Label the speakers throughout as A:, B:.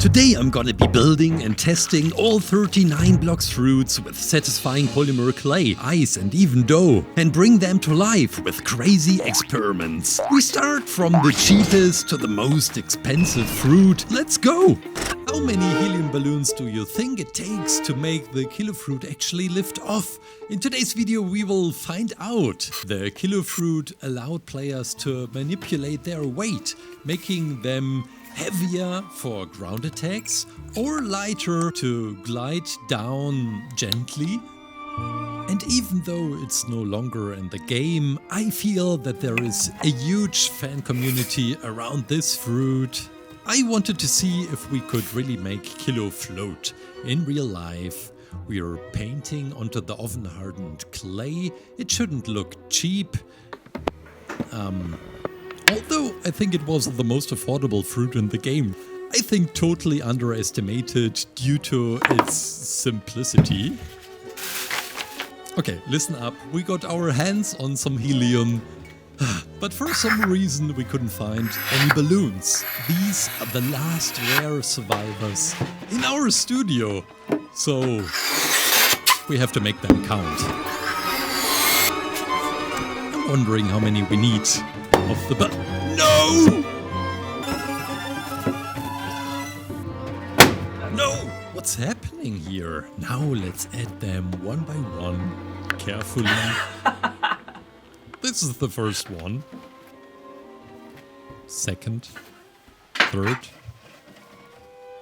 A: Today I'm gonna be building and testing all 39 Blox Fruits with satisfying polymer clay, ice and even dough, and bring them to life with crazy experiments. We start from the cheapest to the most expensive fruit. Let's go! How many helium balloons do you think it takes to make the kilo fruit actually lift off? In today's video we will find out. The kilo fruit allowed players to manipulate their weight, making them heavier for ground attacks or lighter to glide down gently. And even though it's no longer in the game, I feel that there is a huge fan community around this fruit. I wanted to see if we could really make Kilo float in real life. We are painting onto the oven-hardened clay. It shouldn't look cheap. Although I think it was the most affordable fruit in the game. I think totally underestimated due to its simplicity. Okay, listen up. We got our hands on some helium. But for some reason we couldn't find any balloons. These are the last rare survivors in our studio. So we have to make them count. I'm wondering how many we need of the No! No! What's happening here? Now let's add them one by one, carefully. This is the first one. Second. Third.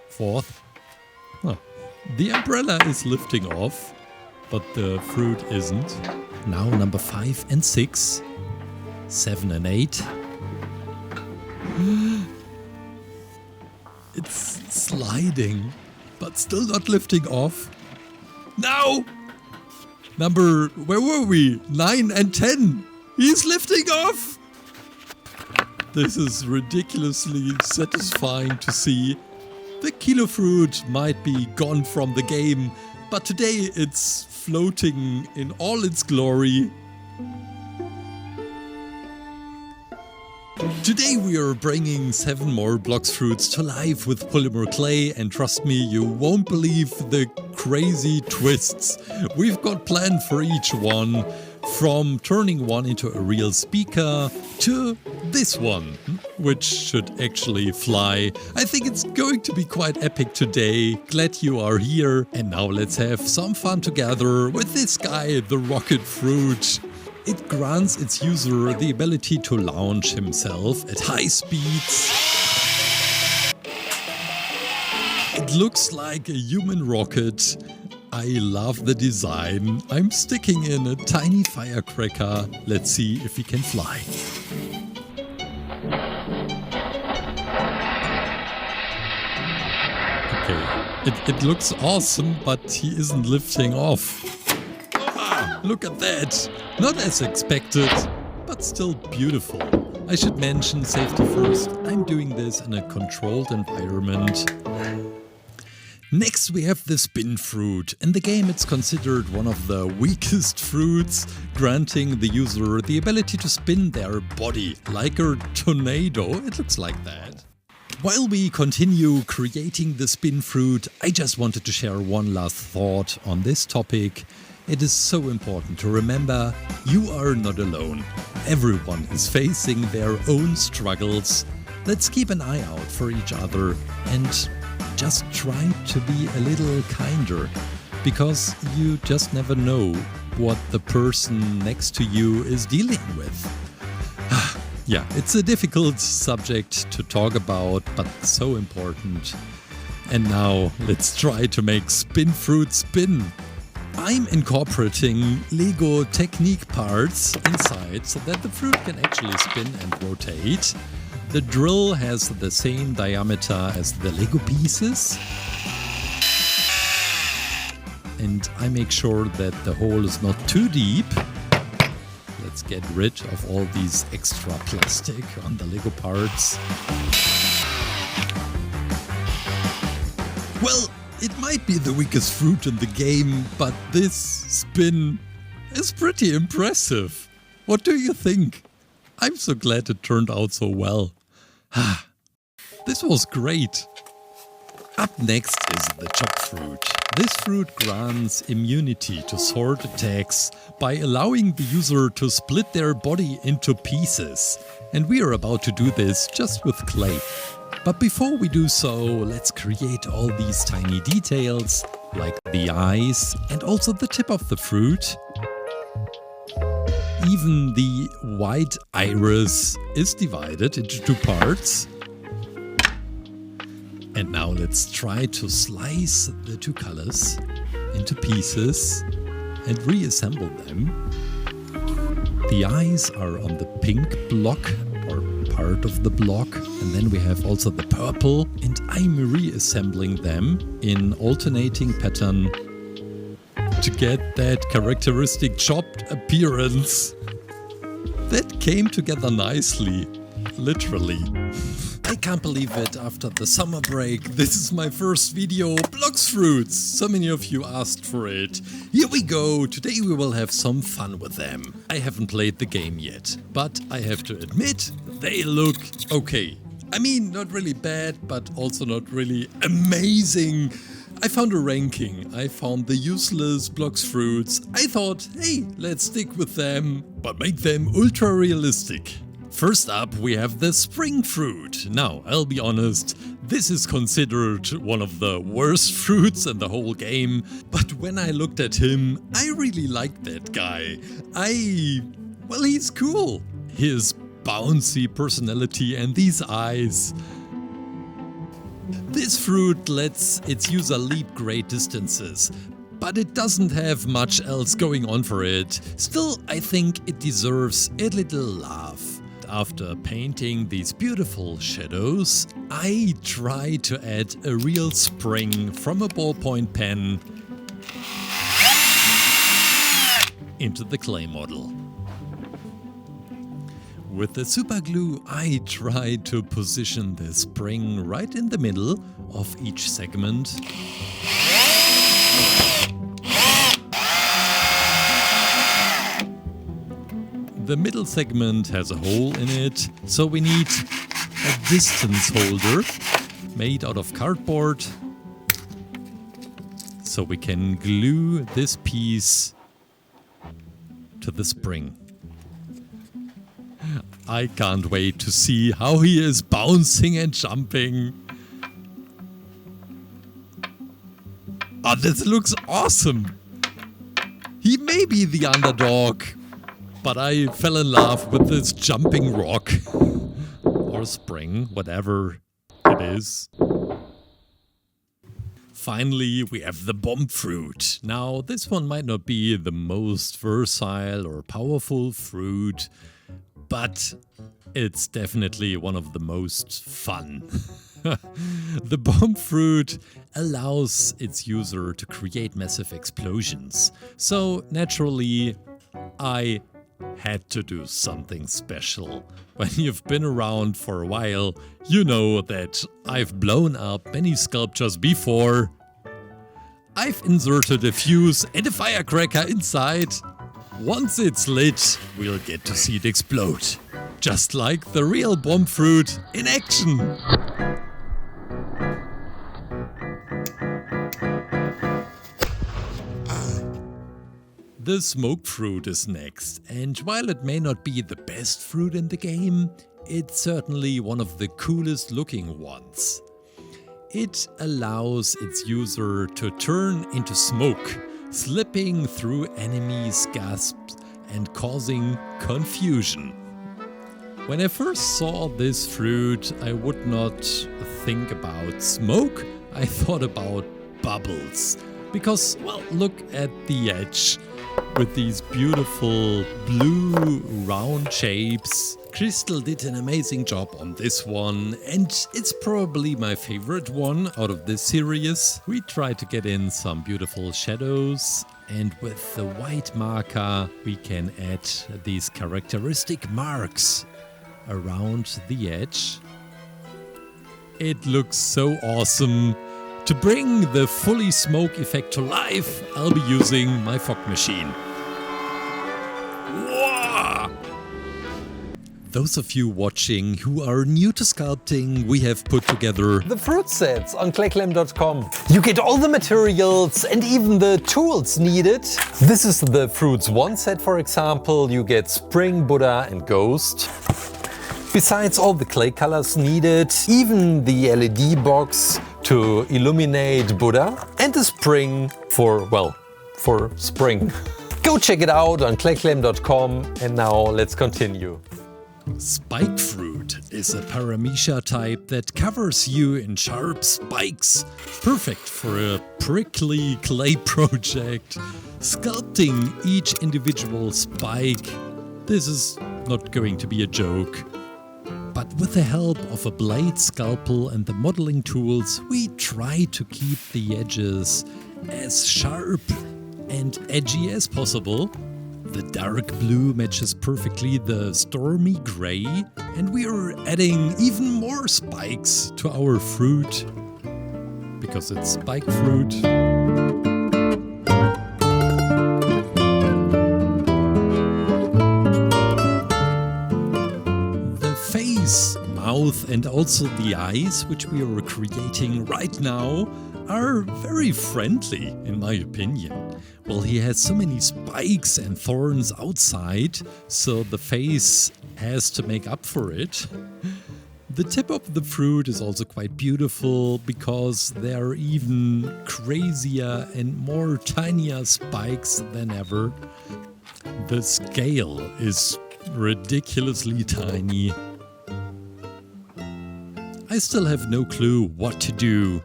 A: Fourth. Huh. The umbrella is lifting off, but the fruit isn't. Now number 5 and 6. 7 and 8. It's sliding, but still not lifting off. Now! Where were we? 9 and 10. He's lifting off! This is ridiculously satisfying to see. The kilo fruit might be gone from the game, but today it's floating in all its glory. Today we are bringing 7 more Blox Fruits to life with polymer clay, and trust me, you won't believe the crazy twists we've got planned for each one. From turning one into a real speaker to this one, which should actually fly. I think it's going to be quite epic today. Glad you are here. And now let's have some fun together with this guy, the rocket fruit. It grants its user the ability to launch himself at high speeds. It looks like a human rocket. I love the design. I'm sticking in a tiny firecracker. Let's see if he can fly. Okay, it looks awesome, but he isn't lifting off. Ah, look at that! Not as expected, but still beautiful. I should mention safety first. I'm doing this in a controlled environment. Next we have the spin fruit. In the game it's considered one of the weakest fruits, granting the user the ability to spin their body like a tornado. It looks like that. While we continue creating the spin fruit, I just wanted to share one last thought on this topic. It is so important to remember you are not alone. Everyone is facing their own struggles. Let's keep an eye out for each other and just try to be a little kinder, because you just never know what the person next to you is dealing with. Yeah, it's a difficult subject to talk about, but so important. And now let's try to make spin fruit spin. I'm incorporating Lego Technique parts inside so that the fruit can actually spin and rotate. The drill has the same diameter as the Lego pieces. And I make sure that the hole is not too deep. Let's get rid of all these extra plastic on the Lego parts. Well, it might be the weakest fruit in the game, but this spin is pretty impressive. What do you think? I'm so glad it turned out so well. This was great. Up next is the chop fruit. This fruit grants immunity to sword attacks by allowing the user to split their body into pieces. And we are about to do this just with clay. But before we do so, let's create all these tiny details, like the eyes and also the tip of the fruit. Even the white iris is divided into two parts. And now let's try to slice the two colors into pieces and reassemble them. The eyes are on the pink block, or part of the block, and then we have also the purple, and I'm reassembling them in alternating pattern to get that characteristic chopped appearance. That came together nicely, literally. I can't believe it, after the summer break, this is my first video, Blox Fruits. So many of you asked for it. Here we go, today we will have some fun with them. I haven't played the game yet, but I have to admit, they look okay. I mean, not really bad, but also not really amazing. I found a ranking, I found the useless Blox Fruits. I thought, hey, let's stick with them, but make them ultra realistic. First up, we have the spring fruit. Now, I'll be honest, this is considered one of the worst fruits in the whole game, but when I looked at him, I really liked that guy. Well, he's cool. His bouncy personality and these eyes. This fruit lets its user leap great distances, but it doesn't have much else going on for it. Still, I think it deserves a little love. After painting these beautiful shadows, I try to add a real spring from a ballpoint pen into the clay model. With the super glue, I try to position the spring right in the middle of each segment. The middle segment has a hole in it, so we need a distance holder made out of cardboard, so we can glue this piece to the spring. I can't wait to see how he is bouncing and jumping. Oh, this looks awesome! He may be the underdog, but I fell in love with this jumping rock. Or spring, whatever it is. Finally, we have the bomb fruit. Now, this one might not be the most versatile or powerful fruit, but it's definitely one of the most fun. The bomb fruit allows its user to create massive explosions. So, naturally, I had to do something special. When you've been around for a while, you know that I've blown up many sculptures before. I've inserted a fuse and a firecracker inside. Once it's lit, we'll get to see it explode. Just like the real bomb fruit in action. The smoked fruit is next, and while it may not be the best fruit in the game, it's certainly one of the coolest looking ones. It allows its user to turn into smoke, slipping through enemies' gasps and causing confusion. When I first saw this fruit, I would not think about smoke, I thought about bubbles. Because, well, look at the edge. With these beautiful blue round shapes. Crystal did an amazing job on this one, and it's probably my favorite one out of this series. We tried to get in some beautiful shadows, and with the white marker we can add these characteristic marks around the edge. It looks so awesome. To bring the fully smoke effect to life, I'll be using my fog machine. Whoa! those of you watching who are new to sculpting, we have put together
B: the fruit sets on ClayClaim.com. You get all the materials and even the tools needed. This is the Fruits 1 set, for example. You get Spring, Buddha and Ghost. Besides all the clay colors needed, even the LED box to illuminate Buddha and the spring for spring. Go check it out on ClayClaim.com, and now let's continue.
A: Spike fruit is a paramecia type that covers you in sharp spikes, perfect for a prickly clay project. Sculpting each individual spike, this is not going to be a joke. But with the help of a blade scalpel and the modeling tools, we try to keep the edges as sharp and edgy as possible. The dark blue matches perfectly the stormy grey, and we are adding even more spikes to our fruit, because it's spike fruit. The face, mouth and also the eyes, which we are creating right now, are very friendly, in my opinion. Well, he has so many spikes and thorns outside, so the face has to make up for it. The tip of the fruit is also quite beautiful, because there are even crazier and more tinier spikes than ever. The scale is ridiculously tiny. I still have no clue what to do.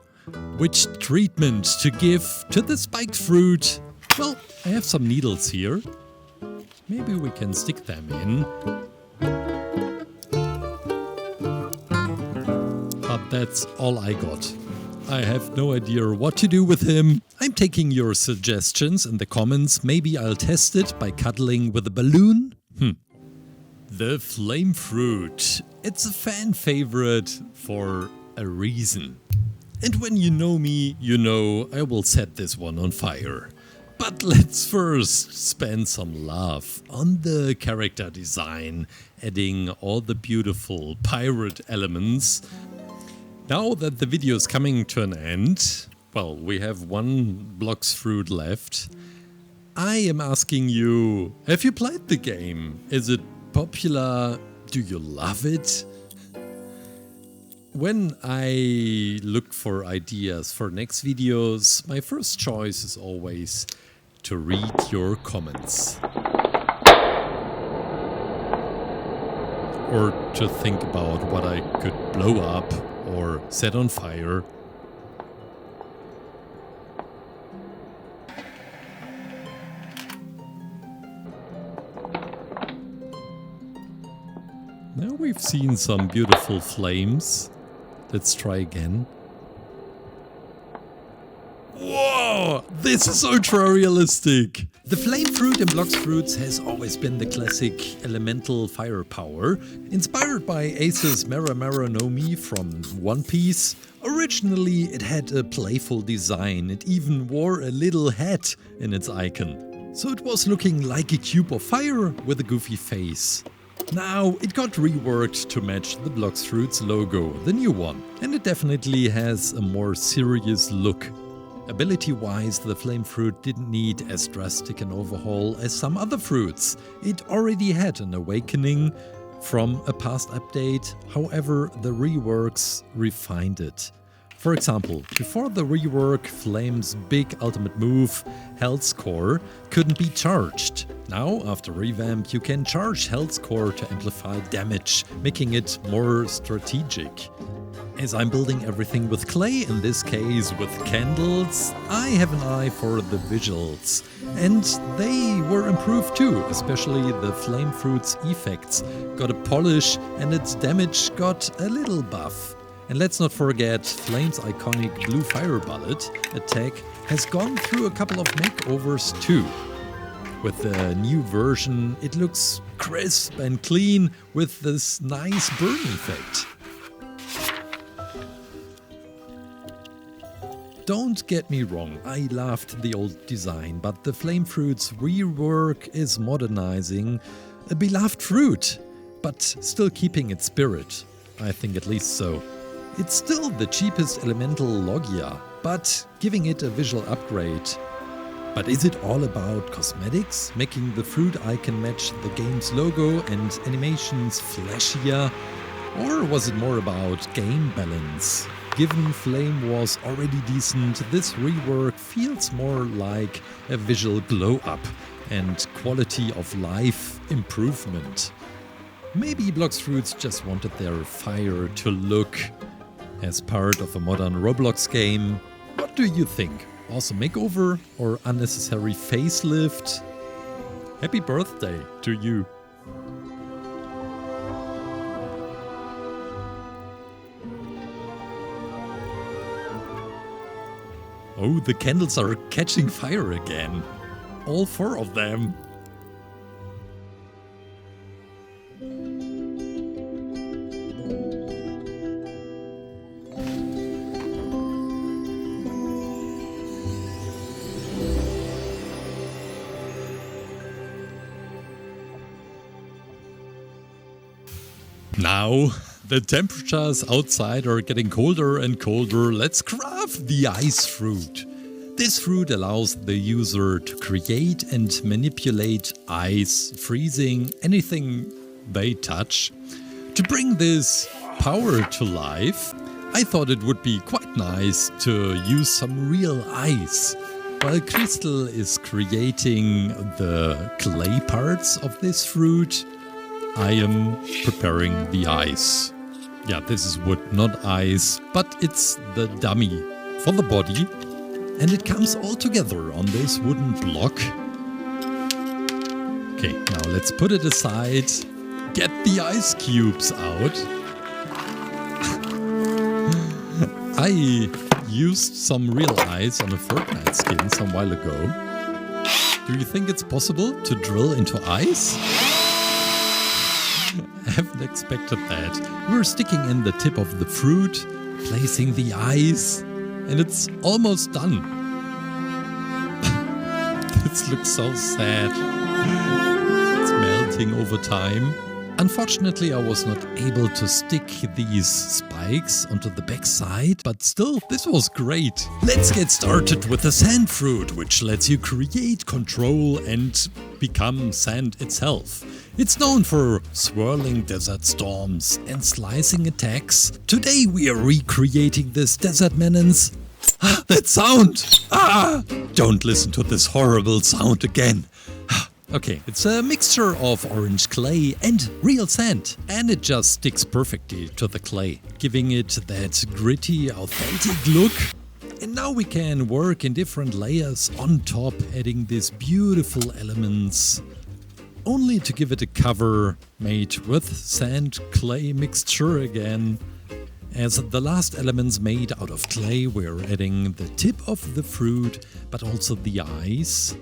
A: Which treatment to give to the spiked fruit? Well, I have some needles here. Maybe we can stick them in. But that's all I got. I have no idea what to do with him. I'm taking your suggestions in the comments. Maybe I'll test it by cuddling with a balloon. The flame fruit. It's a fan favorite for a reason. And when you know me, you know I will set this one on fire. But let's first spend some love on the character design, adding all the beautiful pirate elements. Now that the video is coming to an end, well, we have one Blox Fruit left. I am asking you, have you played the game? Is it popular? Do you love it? When I look for ideas for next videos, my first choice is always to read your comments. Or to think about what I could blow up or set on fire. Now we've seen some beautiful flames. Let's try again. Whoa! This is ultra realistic! The flame fruit in Blox Fruits has always been the classic elemental firepower, inspired by Ace's Mera Mera no Mi from One Piece. Originally it had a playful design, it even wore a little hat in its icon. So it was looking like a cube of fire with a goofy face. Now, it got reworked to match the Blox Fruits logo, the new one, and it definitely has a more serious look. Ability-wise, the flame fruit didn't need as drastic an overhaul as some other fruits. It already had an awakening from a past update, however, the reworks refined it. For example, before the rework, Flame's big ultimate move, Health's Core, couldn't be charged. Now, after revamp, you can charge Health's Core to amplify damage, making it more strategic. As I'm building everything with clay, in this case with candles, I have an eye for the visuals. And they were improved too, especially the flame fruit's effects got a polish and its damage got a little buff. And let's not forget, Flame's iconic blue fire bullet attack has gone through a couple of makeovers too. With the new version, it looks crisp and clean with this nice burn effect. Don't get me wrong, I loved the old design, but the Flame Fruit's rework is modernizing a beloved fruit. but still keeping its spirit. I think at least so. It's still the cheapest elemental Logia, but giving it a visual upgrade. But is it all about cosmetics, making the fruit icon match the game's logo and animations flashier? Or was it more about game balance? Given Flame was already decent, this rework feels more like a visual glow-up and quality of life improvement. Maybe Blox Fruits just wanted their fire to look as part of a modern Roblox game. What do you think? Awesome makeover or unnecessary facelift? Happy birthday to you! Oh, the candles are catching fire again. All 4 of them. Now, the temperatures outside are getting colder and colder. Let's craft the ice fruit. This fruit allows the user to create and manipulate ice, freezing anything they touch. To bring this power to life, I thought it would be quite nice to use some real ice. While Crystal is creating the clay parts of this fruit, I am preparing the ice. Yeah, this is wood, not ice, but it's the dummy for the body. And it comes all together on this wooden block. Okay, now let's put it aside. Get the ice cubes out. I used some real ice on a Fortnite skin some while ago. Do you think it's possible to drill into ice? I haven't expected that. We're sticking in the tip of the fruit, placing the ice, and it's almost done. This looks so sad. It's melting over time. Unfortunately, I was not able to stick these spikes onto the back side, but still, this was great. Let's get started with the sand fruit, which lets you create, control, and become sand itself. It's known for swirling desert storms and slicing attacks. Today we are recreating this desert menace. Ah, that sound! Ah! Don't listen to this horrible sound again. Okay, it's a mixture of orange clay and real sand, and it just sticks perfectly to the clay, giving it that gritty, authentic look. And now we can work in different layers on top, adding these beautiful elements, only to give it a cover made with sand clay mixture again. As the last elements made out of clay, we're adding the tip of the fruit, but also the ice.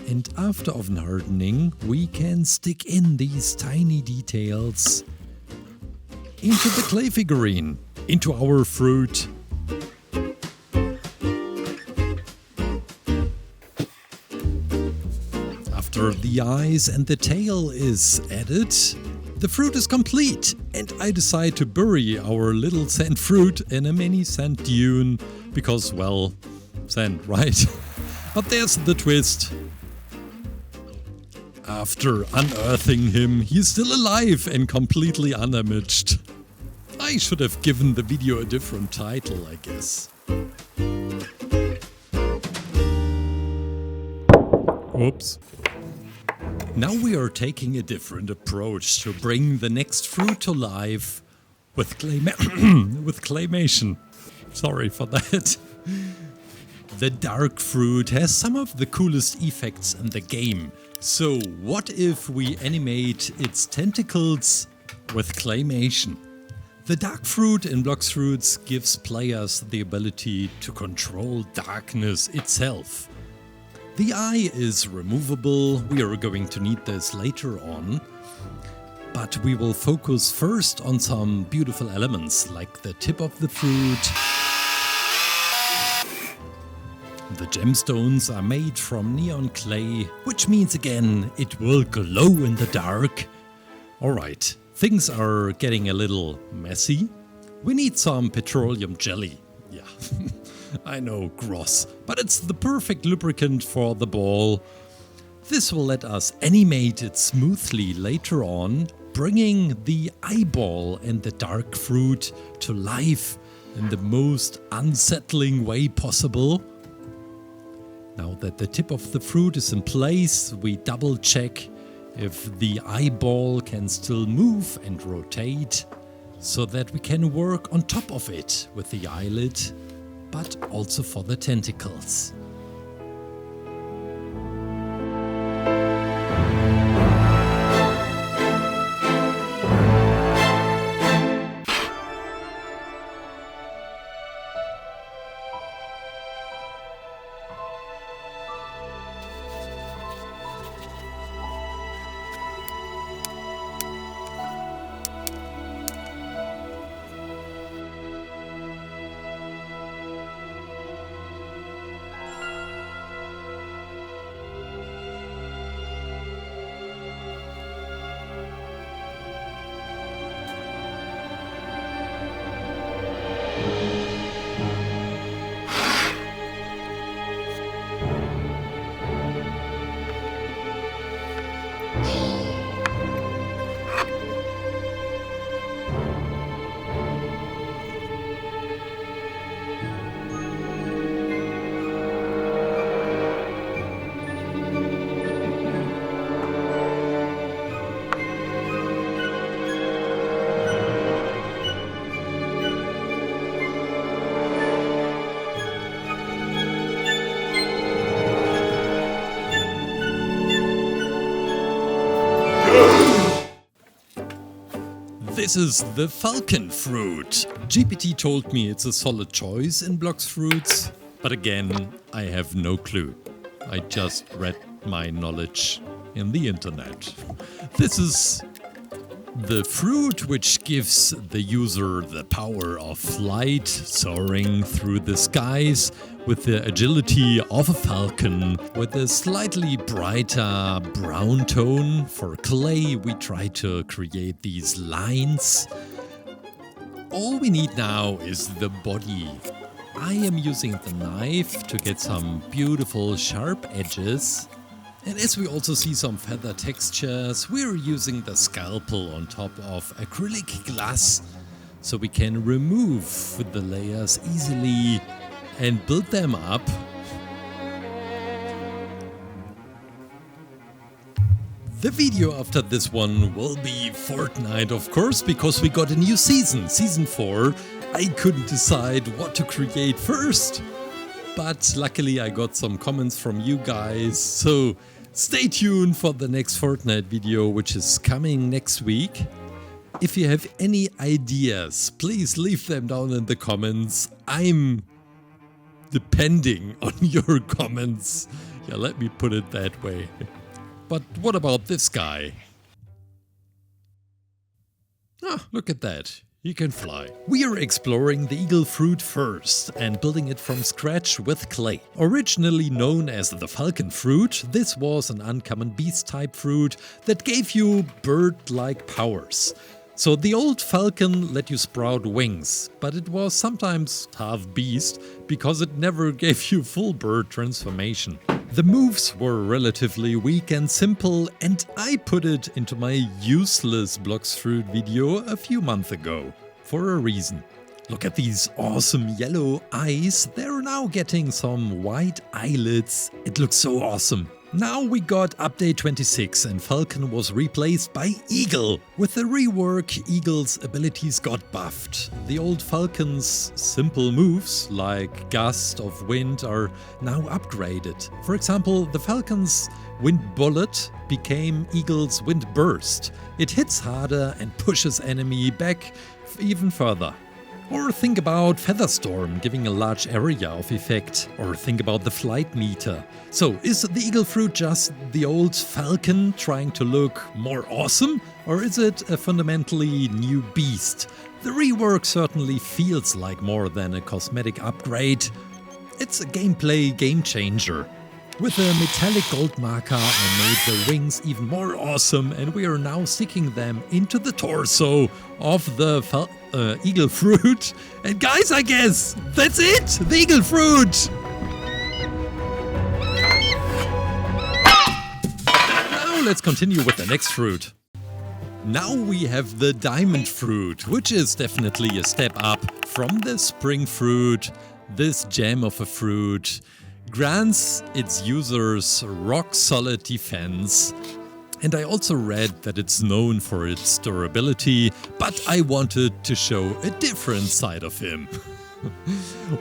A: And after oven hardening, we can stick in these tiny details into the clay figurine, into our fruit. After the eyes and the tail is added, the fruit is complete, and I decide to bury our little sand fruit in a mini sand dune, because, well, sand, right? But there's the twist. After unearthing him, he's still alive and completely undamaged. I should have given the video a different title, I guess. Oops. Now we are taking a different approach to bring the next fruit to life with claymation. Sorry for that. The dark fruit has some of the coolest effects in the game. So what if we animate its tentacles with claymation? The dark fruit in Blox Fruits gives players the ability to control darkness itself. The eye is removable, we are going to need this later on, but we will focus first on some beautiful elements like the tip of the fruit. The gemstones are made from neon clay, which means again it will glow in the dark. Alright, things are getting a little messy. We need some petroleum jelly. Yeah, I know, gross, but it's the perfect lubricant for the ball. This will let us animate it smoothly later on, bringing the eyeball and the dark fruit to life in the most unsettling way possible. Now that the tip of the fruit is in place, we double check if the eyeball can still move and rotate, so that we can work on top of it with the eyelid, but also for the tentacles. This is the falcon fruit. GPT told me it's a solid choice in Blox Fruits, but again, I have no clue. I just read my knowledge in the internet. This is the fruit which gives the user the power of flight, soaring through the skies with the agility of a falcon, with a slightly brighter brown tone. For clay, we try to create these lines. All we need now is the body. I am using the knife to get some beautiful sharp edges. And as we also see some feather textures, we're using the scalpel on top of acrylic glass, so we can remove the layers easily and build them up. The video after this one will be Fortnite, of course, because we got a new season, Season 4. I couldn't decide what to create first, but luckily I got some comments from you guys, so stay tuned for the next Fortnite video, which is coming next week. If you have any ideas, please leave them down in the comments. I'm depending on your comments. Yeah, let me put it that way. But what about this guy? Ah, look at that. He can fly. We are exploring the eagle fruit first and building it from scratch with clay. Originally known as the falcon fruit, this was an uncommon beast-type fruit that gave you bird-like powers. So the old falcon let you sprout wings, but it was sometimes half beast because it never gave you full bird transformation. The moves were relatively weak and simple, and I put it into my useless Blox Fruit video a few months ago, for a reason. Look at these awesome yellow eyes, they're now getting some white eyelids. It looks so awesome. Now we got update 26 and Falcon was replaced by Eagle. With the rework, Eagle's abilities got buffed. The old Falcon's simple moves, like gust of wind, are now upgraded. For example, the Falcon's wind bullet became Eagle's wind burst. It hits harder and pushes enemy back even further. Or think about Featherstorm giving a large area of effect. Or think about the flight meter. So, is the eagle fruit just the old falcon trying to look more awesome? Or is it a fundamentally new beast? The rework certainly feels like more than a cosmetic upgrade. It's a gameplay game changer. With a metallic gold marker, I made the wings even more awesome, and we are now sticking them into the torso of the eagle fruit. And guys, I guess that's it! The eagle fruit! Now let's continue with the next fruit. Now we have the diamond fruit, which is definitely a step up from the spring fruit. This gem of a fruit grants its users rock-solid defense. And I also read that it's known for its durability, but I wanted to show a different side of him.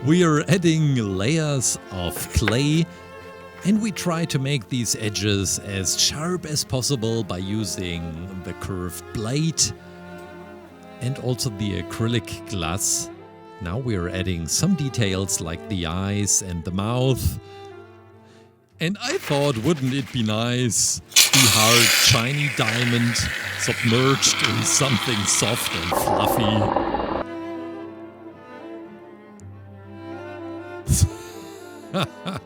A: We are adding layers of clay, and we try to make these edges as sharp as possible by using the curved blade and also the acrylic glass. Now we are adding some details like the eyes and the mouth. And I thought, wouldn't it be nice, the hard, shiny diamond submerged in something soft and fluffy?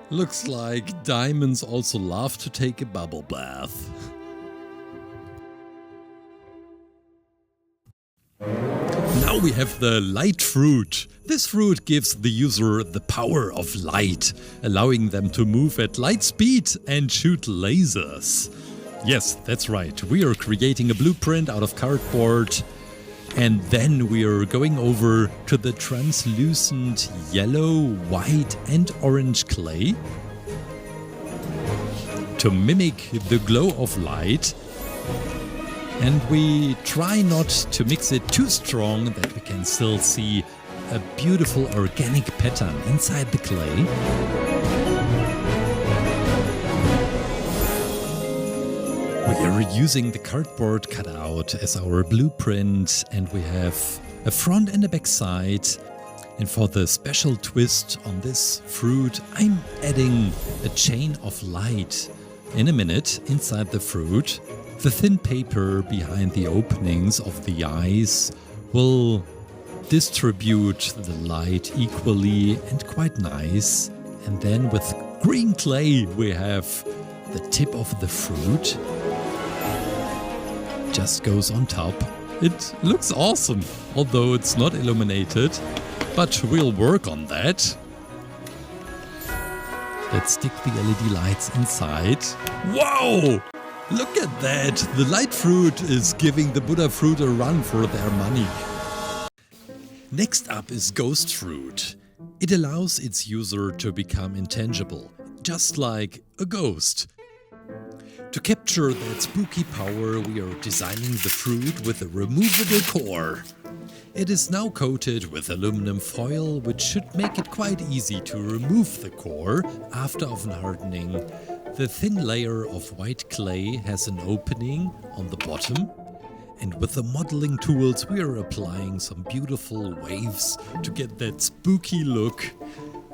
A: Looks like diamonds also love to take a bubble bath. Now we have the light fruit. This fruit gives the user the power of light, allowing them to move at light speed and shoot lasers. Yes, that's right. We are creating a blueprint out of cardboard, and then we are going over to the translucent yellow, white and orange clay to mimic the glow of light. And we try not to mix it too strong, that we can still see a beautiful organic pattern inside the clay. We are using the cardboard cutout as our blueprint, and we have a front and a back side. And for the special twist on this fruit, I'm adding a chain of light. In a minute, inside the fruit, the thin paper behind the openings of the eyes will distribute the light equally and quite nice. And then with green clay we have the tip of the fruit. Just goes on top. It looks awesome, although it's not illuminated, but we'll work on that. Let's stick the LED lights inside. Wow! Look at that! The light fruit is giving the Buddha fruit a run for their money. Next up is ghost fruit. It allows its user to become intangible, just like a ghost. To capture that spooky power, we are designing the fruit with a removable core. It is now coated with aluminum foil, which should make it quite easy to remove the core after oven hardening. The thin layer of white clay has an opening on the bottom, and with the modeling tools we are applying some beautiful waves to get that spooky look.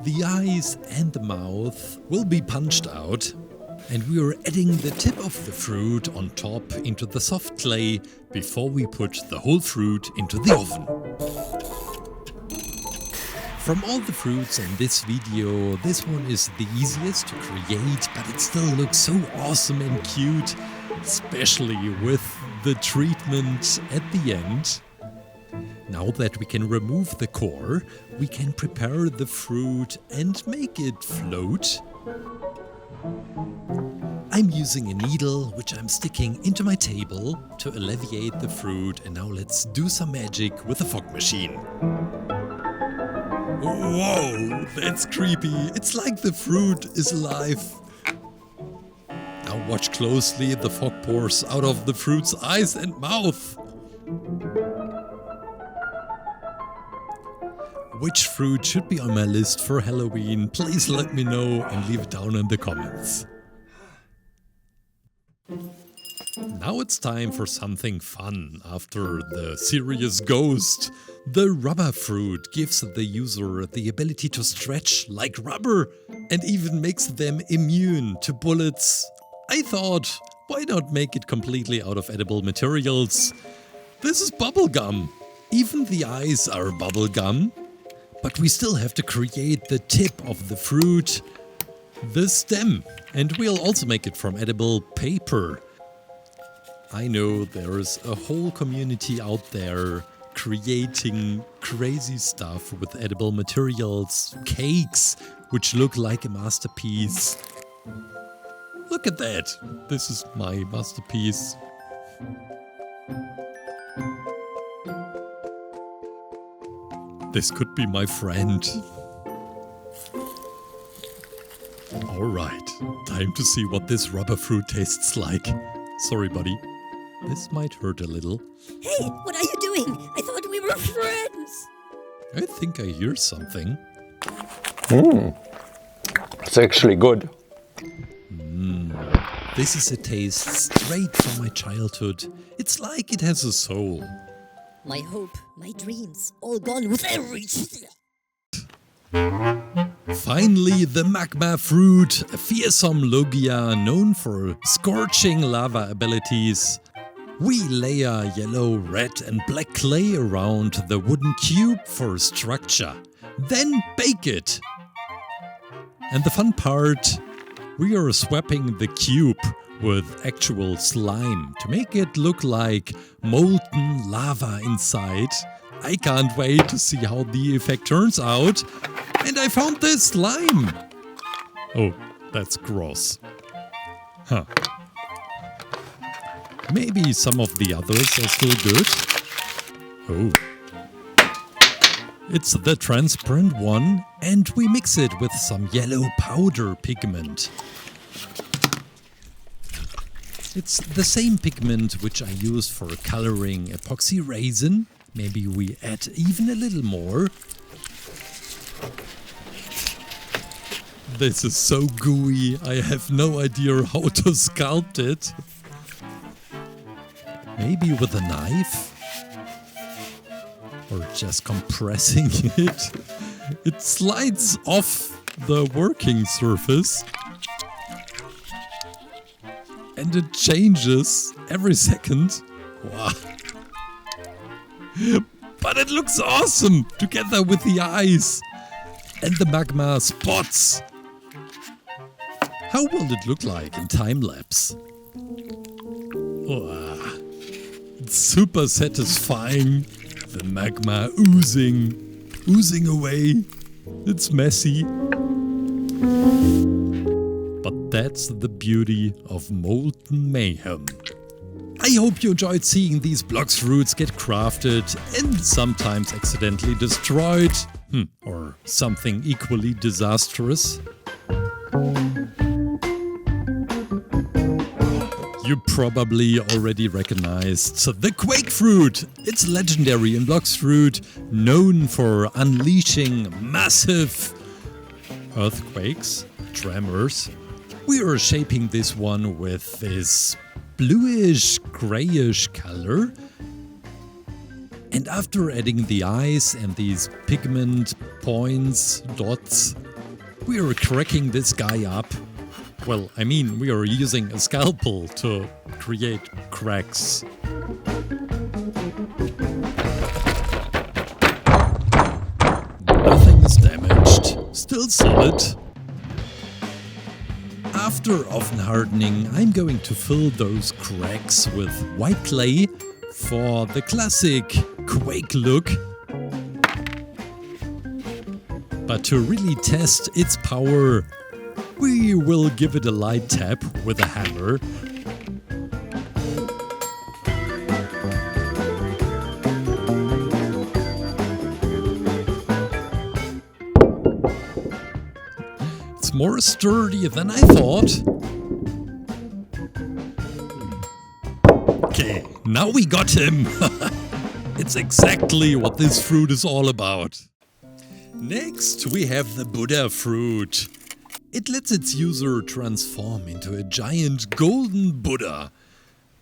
A: The eyes and the mouth will be punched out, and we are adding the tip of the fruit on top into the soft clay before we put the whole fruit into the oven. From all the fruits in this video, this one is the easiest to create, but it still looks so awesome and cute, especially with the treatment at the end. Now that we can remove the core, we can prepare the fruit and make it float. I'm using a needle, which I'm sticking into my table to alleviate the fruit, and now let's do some magic with a fog machine. Whoa, that's creepy. It's like the fruit is alive. Now watch closely, the fog pours out of the fruit's eyes and mouth. Which fruit should be on my list for Halloween? Please let me know and leave it down in the comments. Now it's time for something fun. After the serious ghost, the rubber fruit gives the user the ability to stretch like rubber and even makes them immune to bullets. I thought, why not make it completely out of edible materials? This is bubblegum. Even the eyes are bubblegum, but we still have to create the tip of the fruit. the stem. And we'll also make it from edible paper. I know there's a whole community out there creating crazy stuff with edible materials, cakes, which look like a masterpiece. Look at that! This is my masterpiece. This could be my friend. Alright, time to see what this rubber fruit tastes like. Sorry, buddy. This might hurt a little.
C: Hey, what are you doing? I thought we were friends.
A: I think I hear something.
B: It's actually good.
A: This is a taste straight from my childhood. It's like it has a soul.
C: My hope, my dreams, all gone with every...
A: Finally, the magma fruit, a fearsome logia known for scorching lava abilities. We layer yellow, red and black clay around the wooden cube for structure. Then bake it. And the fun part, we are swapping the cube with actual slime to make it look like molten lava inside. I can't wait to see how the effect turns out. And I found this slime! Oh, that's gross. Huh. Maybe some of the others are still good. Oh. It's the transparent one, and we mix it with some yellow powder pigment. It's the same pigment which I use for coloring epoxy resin. Maybe we add even a little more. This is so gooey, I have no idea how to sculpt it. Maybe with a knife? Or just compressing it? It slides off the working surface. And it changes every second. Wow. But it looks awesome together with the eyes and the magma spots. How will it look like in time-lapse? Wow. It's super satisfying. The magma oozing away. It's messy. But that's the beauty of molten mayhem. I hope you enjoyed seeing these Blox Fruits get crafted and sometimes accidentally destroyed. Or something equally disastrous. You probably already recognized the Quake Fruit. It's legendary in Blox Fruit, known for unleashing massive earthquakes, tremors. We are shaping this one with this bluish grayish color. And after adding the eyes and these pigment points, dots, we are cracking this guy up. Well, I mean, we are using a scalpel to create cracks. Nothing is damaged, still solid. After often hardening, I'm going to fill those cracks with white clay for the classic Quake look. But to really test its power, we will give it a light tap with a hammer. It's more sturdy than I thought. Okay, now we got him. It's exactly what this fruit is all about. Next, we have the Buddha fruit. It lets its user transform into a giant golden Buddha,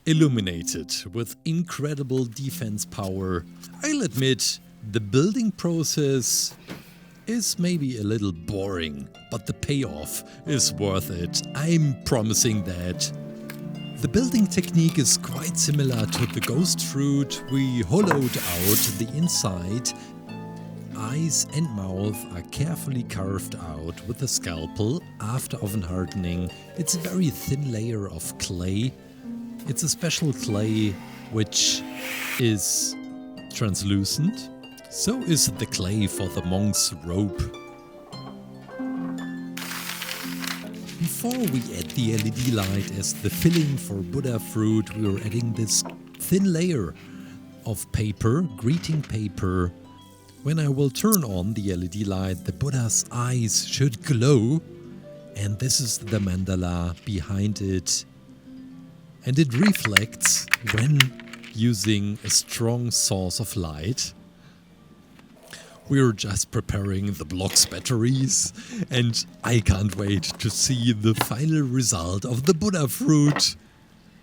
A: illuminated with incredible defense power. I'll admit, the building process is maybe a little boring, but the payoff is worth it. I'm promising that. The building technique is quite similar to the ghost fruit. We hollowed out the inside. eyes and mouth are carefully carved out with a scalpel after oven hardening. It's a very thin layer of clay. It's a special clay which is translucent. So is the clay for the monk's robe. Before we add the LED light as the filling for Buddha fruit, we are adding this thin layer of paper, greeting paper. When I will turn on the LED light, the Buddha's eyes should glow. And this is the mandala behind it. And it reflects when using a strong source of light. We're just preparing the Blox batteries, and I can't wait to see the final result of the Buddha fruit.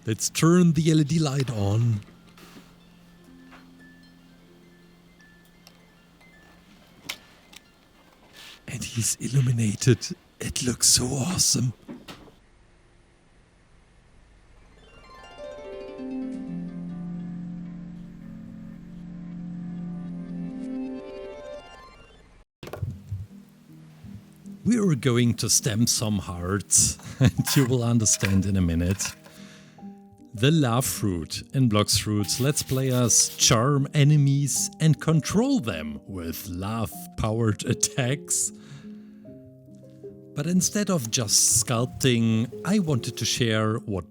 A: Let's turn the LED light on. And he's illuminated. It looks so awesome. We are going to stamp some hearts, and you will understand in a minute. The love fruit in Blox Fruits lets players charm enemies and control them with love-powered attacks. But instead of just sculpting, I wanted to share what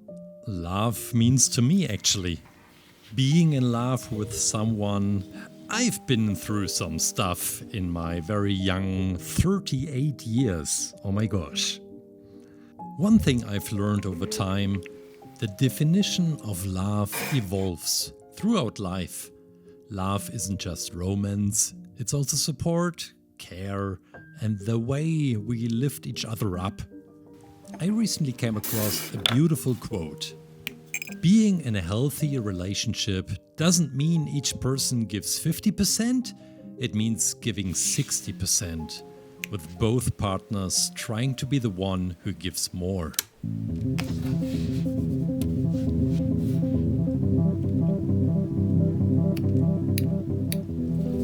A: love means to me actually. Being in love with someone. I've been through some stuff in my very young 38 years. Oh my gosh. One thing I've learned over time, the definition of love evolves throughout life. Love isn't just romance, it's also support, care, and the way we lift each other up. I recently came across a beautiful quote. Being in a healthy relationship doesn't mean each person gives 50%, it means giving 60%, with both partners trying to be the one who gives more.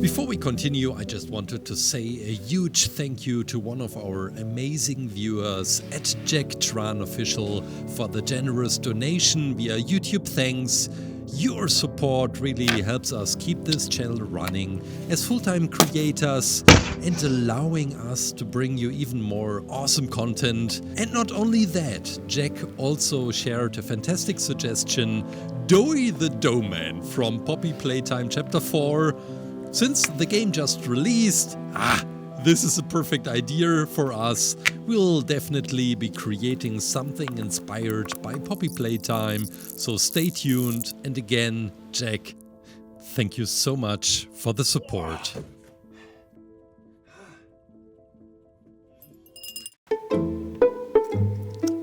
A: Before we continue, I just wanted to say a huge thank you to one of our amazing viewers at Jack Tran Official for the generous donation via YouTube. Thanks. Your support really helps us keep this channel running as full-time creators and allowing us to bring you even more awesome content. And not only that, Jack also shared a fantastic suggestion, Doey the Doughman from Poppy Playtime Chapter 4. Since the game just released, this is a perfect idea for us. We'll definitely be creating something inspired by Poppy Playtime, so stay tuned. And again, Jack, thank you so much for the support.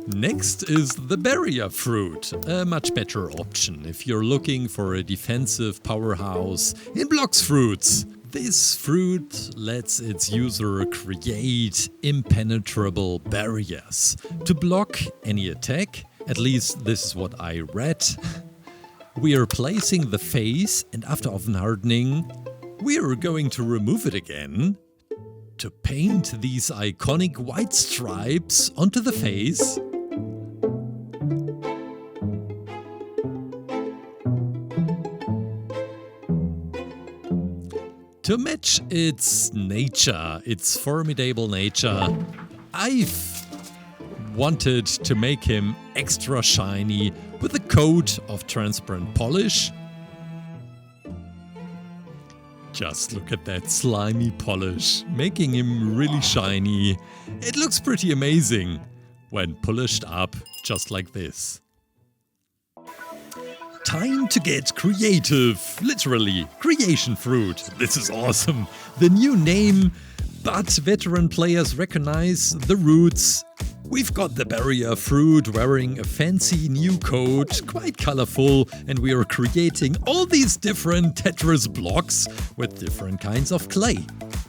A: Next is the barrier fruit, a much better option if you're looking for a defensive powerhouse in Blox Fruits. This fruit lets its user create impenetrable barriers to block any attack. At least this is what I read. We are placing the face, and after oven hardening, we are going to remove it again to paint these iconic white stripes onto the face. To match its nature, its formidable nature, I've wanted to make him extra shiny with a coat of transparent polish. Just look at that slimy polish, making him really shiny. It looks pretty amazing when polished up just like this. Time to get creative. Literally, creation fruit. This is awesome. The new name, but veteran players recognize the roots. We've got the barrier fruit wearing a fancy new coat, quite colorful, and we are creating all these different Tetris blocks with different kinds of clay.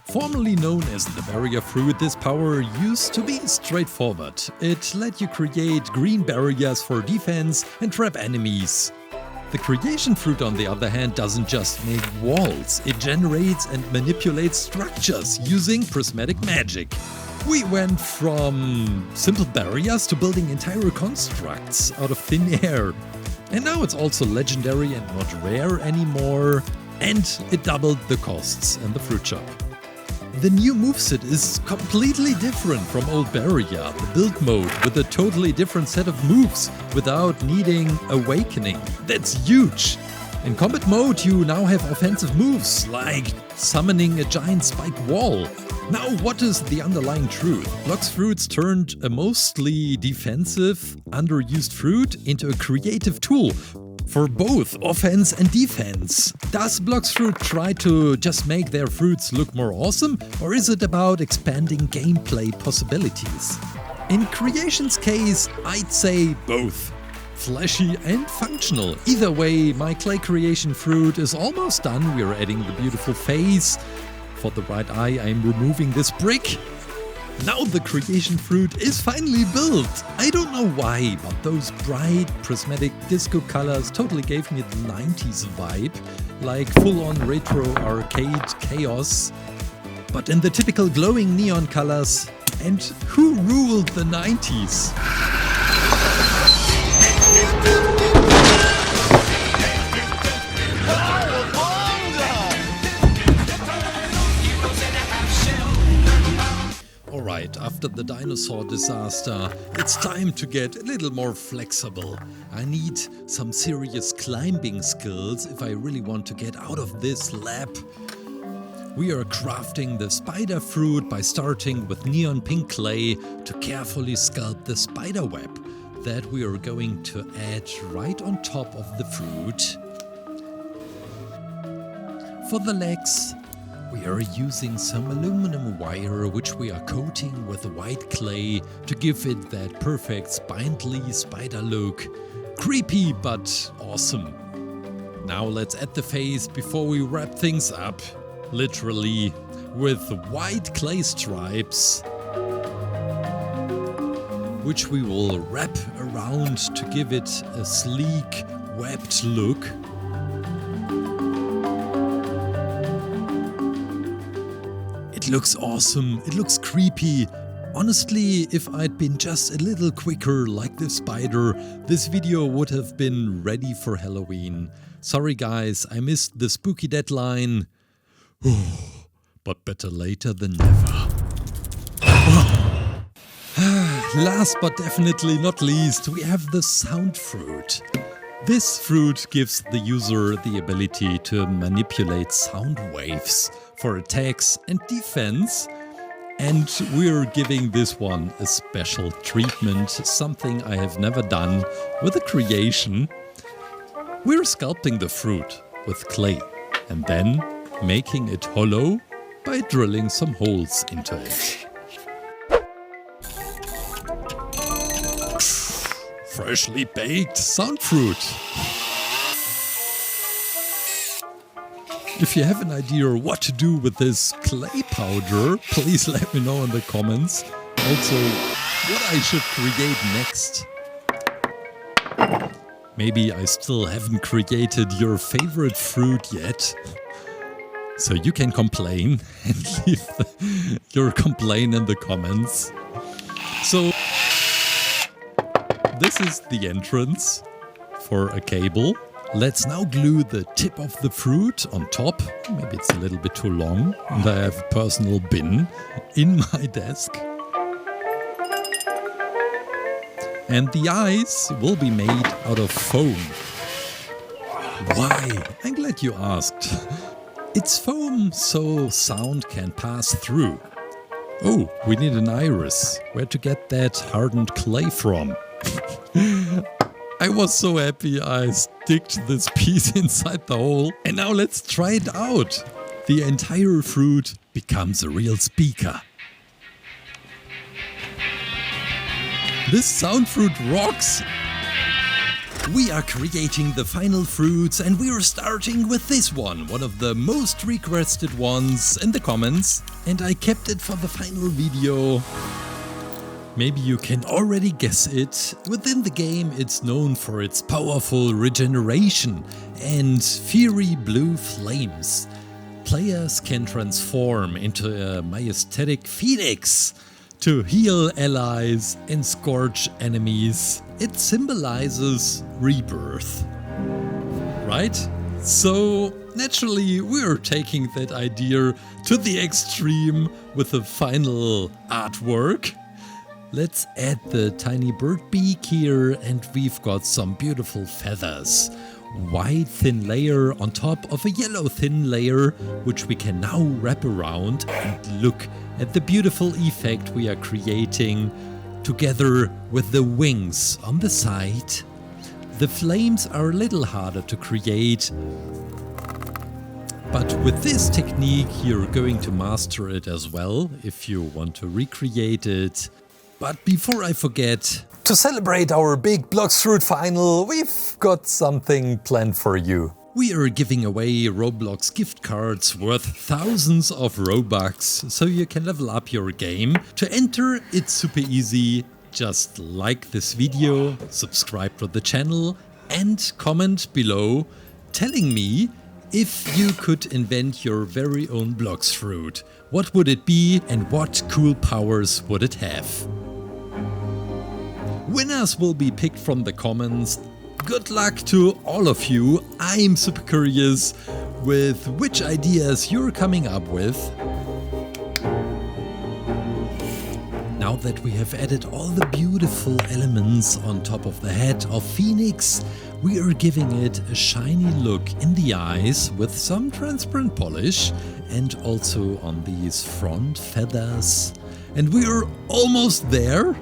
A: Formerly known as the barrier fruit, this power used to be straightforward. It let you create green barriers for defense and trap enemies. The creation fruit, on the other hand, doesn't just make walls, it generates and manipulates structures using prismatic magic. We went from simple barriers to building entire constructs out of thin air. And now it's also legendary and not rare anymore, and it doubled the costs in the fruit shop. The new moveset is completely different from old Barrier, the build mode with a totally different set of moves without needing awakening. That's huge! In combat mode you now have offensive moves like summoning a giant spike wall. Now what is the underlying truth? Blox Fruits turned a mostly defensive, underused fruit into a creative tool for both offense and defense. Does Blox Fruit try to just make their fruits look more awesome, or is it about expanding gameplay possibilities? In Creation's case, I'd say both. Flashy and functional. Either way, my clay creation fruit is almost done. We're adding the beautiful face. For the right eye, I'm removing this brick. Now the creation fruit is finally built! I don't know why, but those bright prismatic disco colors totally gave me the 90s vibe, like full-on retro arcade chaos, but in the typical glowing neon colors. And who ruled the 90s? Alright, after the dinosaur disaster, it's time to get a little more flexible. I need some serious climbing skills if I really want to get out of this lab. We are crafting the spider fruit by starting with neon pink clay to carefully sculpt the spider web that we are going to add right on top of the fruit. For the legs, we are using some aluminum wire which we are coating with white clay to give it that perfect spindly spider look. Creepy but awesome. Now let's add the face before we wrap things up. Literally with white clay stripes, which we will wrap around to give it a sleek, webbed look. It looks awesome, it looks creepy. Honestly, if I'd been just a little quicker like this spider, this video would have been ready for Halloween. Sorry guys, I missed the spooky deadline. But better later than never. Last but definitely not least, we have the sound fruit. This fruit gives the user the ability to manipulate sound waves for attacks and defense. And we're giving this one a special treatment, something I have never done with a creation. We're sculpting the fruit with clay and then making it hollow by drilling some holes into it. Freshly baked sound fruit. If you have an idea what to do with this clay powder, please let me know in the comments. Also, what I should create next. Maybe I still haven't created your favorite fruit yet. So you can complain and leave your complaint in the comments. So this is the entrance for a cable. Let's now glue the tip of the fruit on top. Maybe it's a little bit too long. And I have a personal bin in my desk. And the eyes will be made out of foam. Why? I'm glad you asked. It's foam, so sound can pass through. Oh, we need an iris. Where to get that hardened clay from? I was so happy I sticked this piece inside the hole. And now let's try it out. The entire fruit becomes a real speaker. This sound fruit rocks! We are creating the final fruits and we are starting with this one of the most requested ones in the comments. And I kept it for the final video. Maybe you can already guess it. Within the game it's known for its powerful regeneration and fiery blue flames. Players can transform into a majestic phoenix to heal allies and scorch enemies. It symbolizes rebirth, right? So naturally we're taking that idea to the extreme with the final artwork. Let's add the tiny bird beak here and we've got some beautiful feathers. White thin layer on top of a yellow thin layer, which we can now wrap around, and look at the beautiful effect we are creating together with the wings on the side. The flames are a little harder to create, but with this technique you're going to master it as well if you want to recreate it. But before I forget,
B: to celebrate our big Blox Fruit final, we've got something planned for you.
A: we are giving away Roblox gift cards worth thousands of Robux, so you can level up your game. To enter, it's super easy. Just like this video, subscribe to the channel and comment below telling me if you could invent your very own Blox Fruit. What would it be and what cool powers would it have? Winners will be picked from the comments. Good luck to all of you. I'm super curious with which ideas you're coming up with. Now that we have added all the beautiful elements on top of the head of Phoenix, we are giving it a shiny look in the eyes with some transparent polish and also on these front feathers. And we are almost there.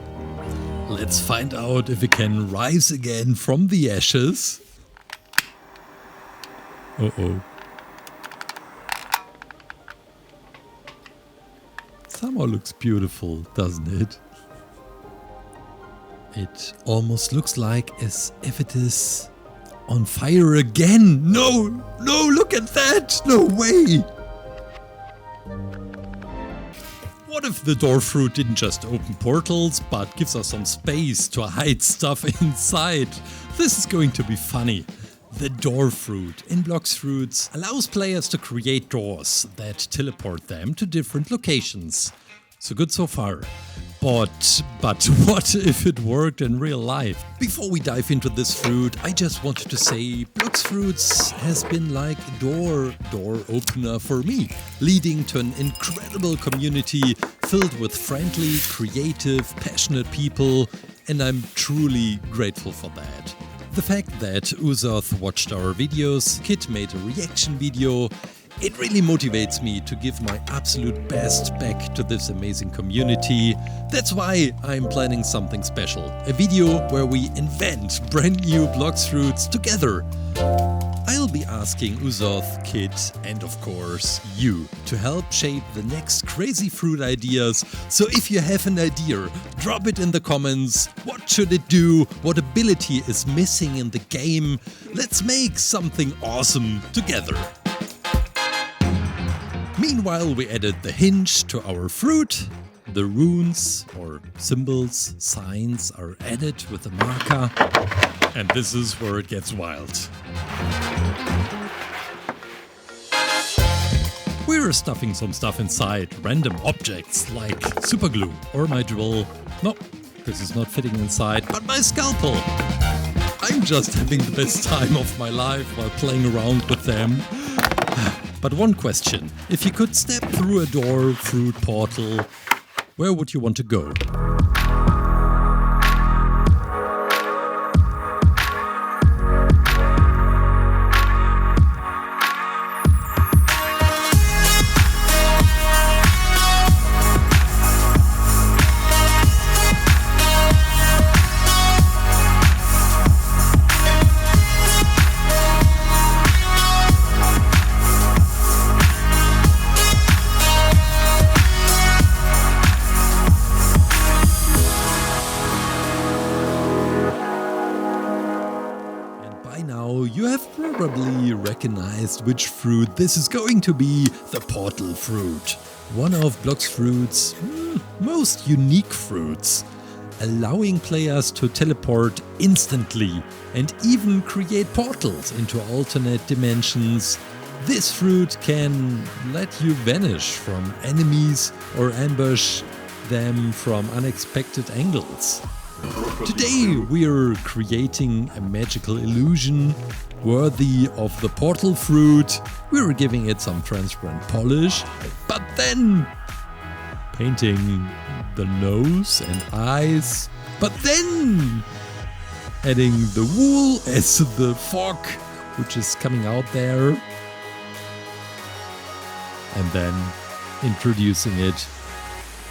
A: Let's find out if it can rise again from the ashes. Uh-oh. Somehow looks beautiful, doesn't it? It almost looks like as if it is on fire again. No, no, look at that. No way. What if the door fruit didn't just open portals, but gives us some space to hide stuff inside? This is going to be funny. The door fruit in Blox Fruits allows players to create doors that teleport them to different locations. So good so far. But what if it worked in real life? Before we dive into this fruit, I just wanted to say Blox Fruits has been like a door opener for me, leading to an incredible community filled with friendly, creative, passionate people, and I'm truly grateful for that. The fact that Uzoth watched our videos, Kit made a reaction video, it really motivates me to give my absolute best back to this amazing community. That's why I'm planning something special. A video where we invent brand new Blox Fruits together. I'll be asking Uzoth, Kit, and of course you to help shape the next crazy fruit ideas. So if you have an idea, drop it in the comments. What should it do? What ability is missing in the game? Let's make something awesome together. Meanwhile, we added the hinge to our fruit. The runes or symbols, signs are added with a marker. And this is where it gets wild. We're stuffing some stuff inside, random objects like superglue or my drill. No, this is not fitting inside, but my scalpel. I'm just having the best time of my life while playing around with them. But one question, if you could step through a door, fruit portal, where would you want to go? You have probably recognized which fruit this is going to be, the portal fruit. One of Blox Fruits' most unique fruits. allowing players to teleport instantly and even create portals into alternate dimensions. This fruit can let you vanish from enemies or ambush them from unexpected angles. Today we're creating a magical illusion worthy of the portal fruit. We're giving it some transparent polish, but then painting the nose and eyes, but then adding the wool as the fog which is coming out there, and then introducing it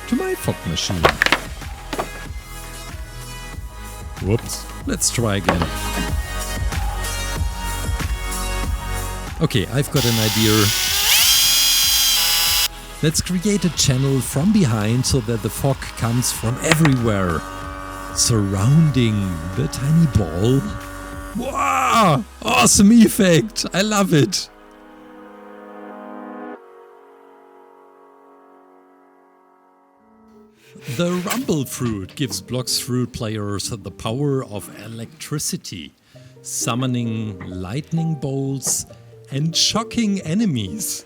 A: to my fog machine. Whoops. Let's try again. Okay, I've got an idea. Let's create a channel from behind so that the fog comes from everywhere, surrounding the tiny ball. Wow! Awesome effect! I love it! The Rumble fruit gives Blox Fruit players the power of electricity, summoning lightning bolts and shocking enemies.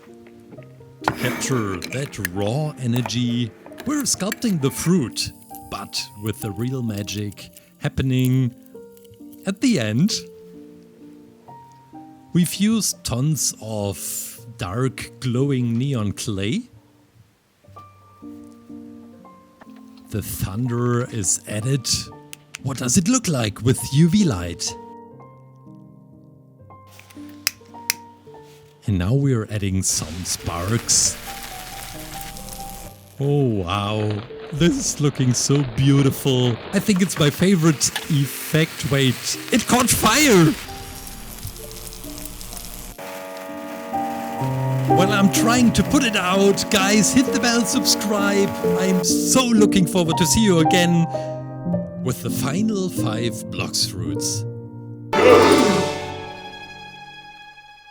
A: To capture that raw energy, we're sculpting the fruit, but with the real magic happening at the end. We've used tons of dark glowing neon clay. The thunder is added. What does it look like with UV light? And now we're adding some sparks. Oh wow, this is looking so beautiful. I think it's my favorite effect. Wait, it caught fire! While I'm trying to put it out, guys, hit the bell, subscribe. I'm so looking forward to see you again with the final 5 Blox Fruits.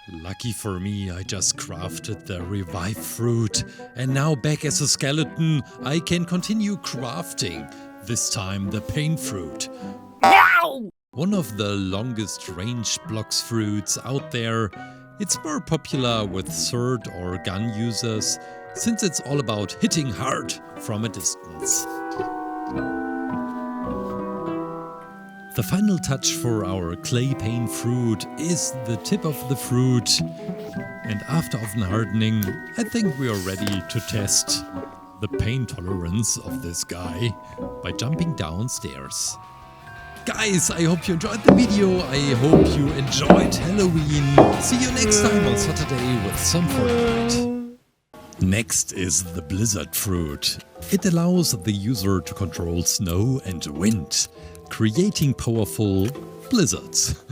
A: Lucky for me, I just crafted the revived fruit, and now back as a skeleton, I can continue crafting, this time the pain fruit. Ow! One of the longest range Blox Fruits out there. It's more popular with sword or gun users, since it's all about hitting hard from a distance. The final touch for our clay paint fruit is the tip of the fruit, and after oven hardening, I think we are ready to test the pain tolerance of this guy by jumping downstairs. Guys, I hope you enjoyed the video, I hope you enjoyed Halloween. See you next time on Saturday with some Fortnite. Next is the blizzard fruit. It allows the user to control snow and wind, creating powerful blizzards.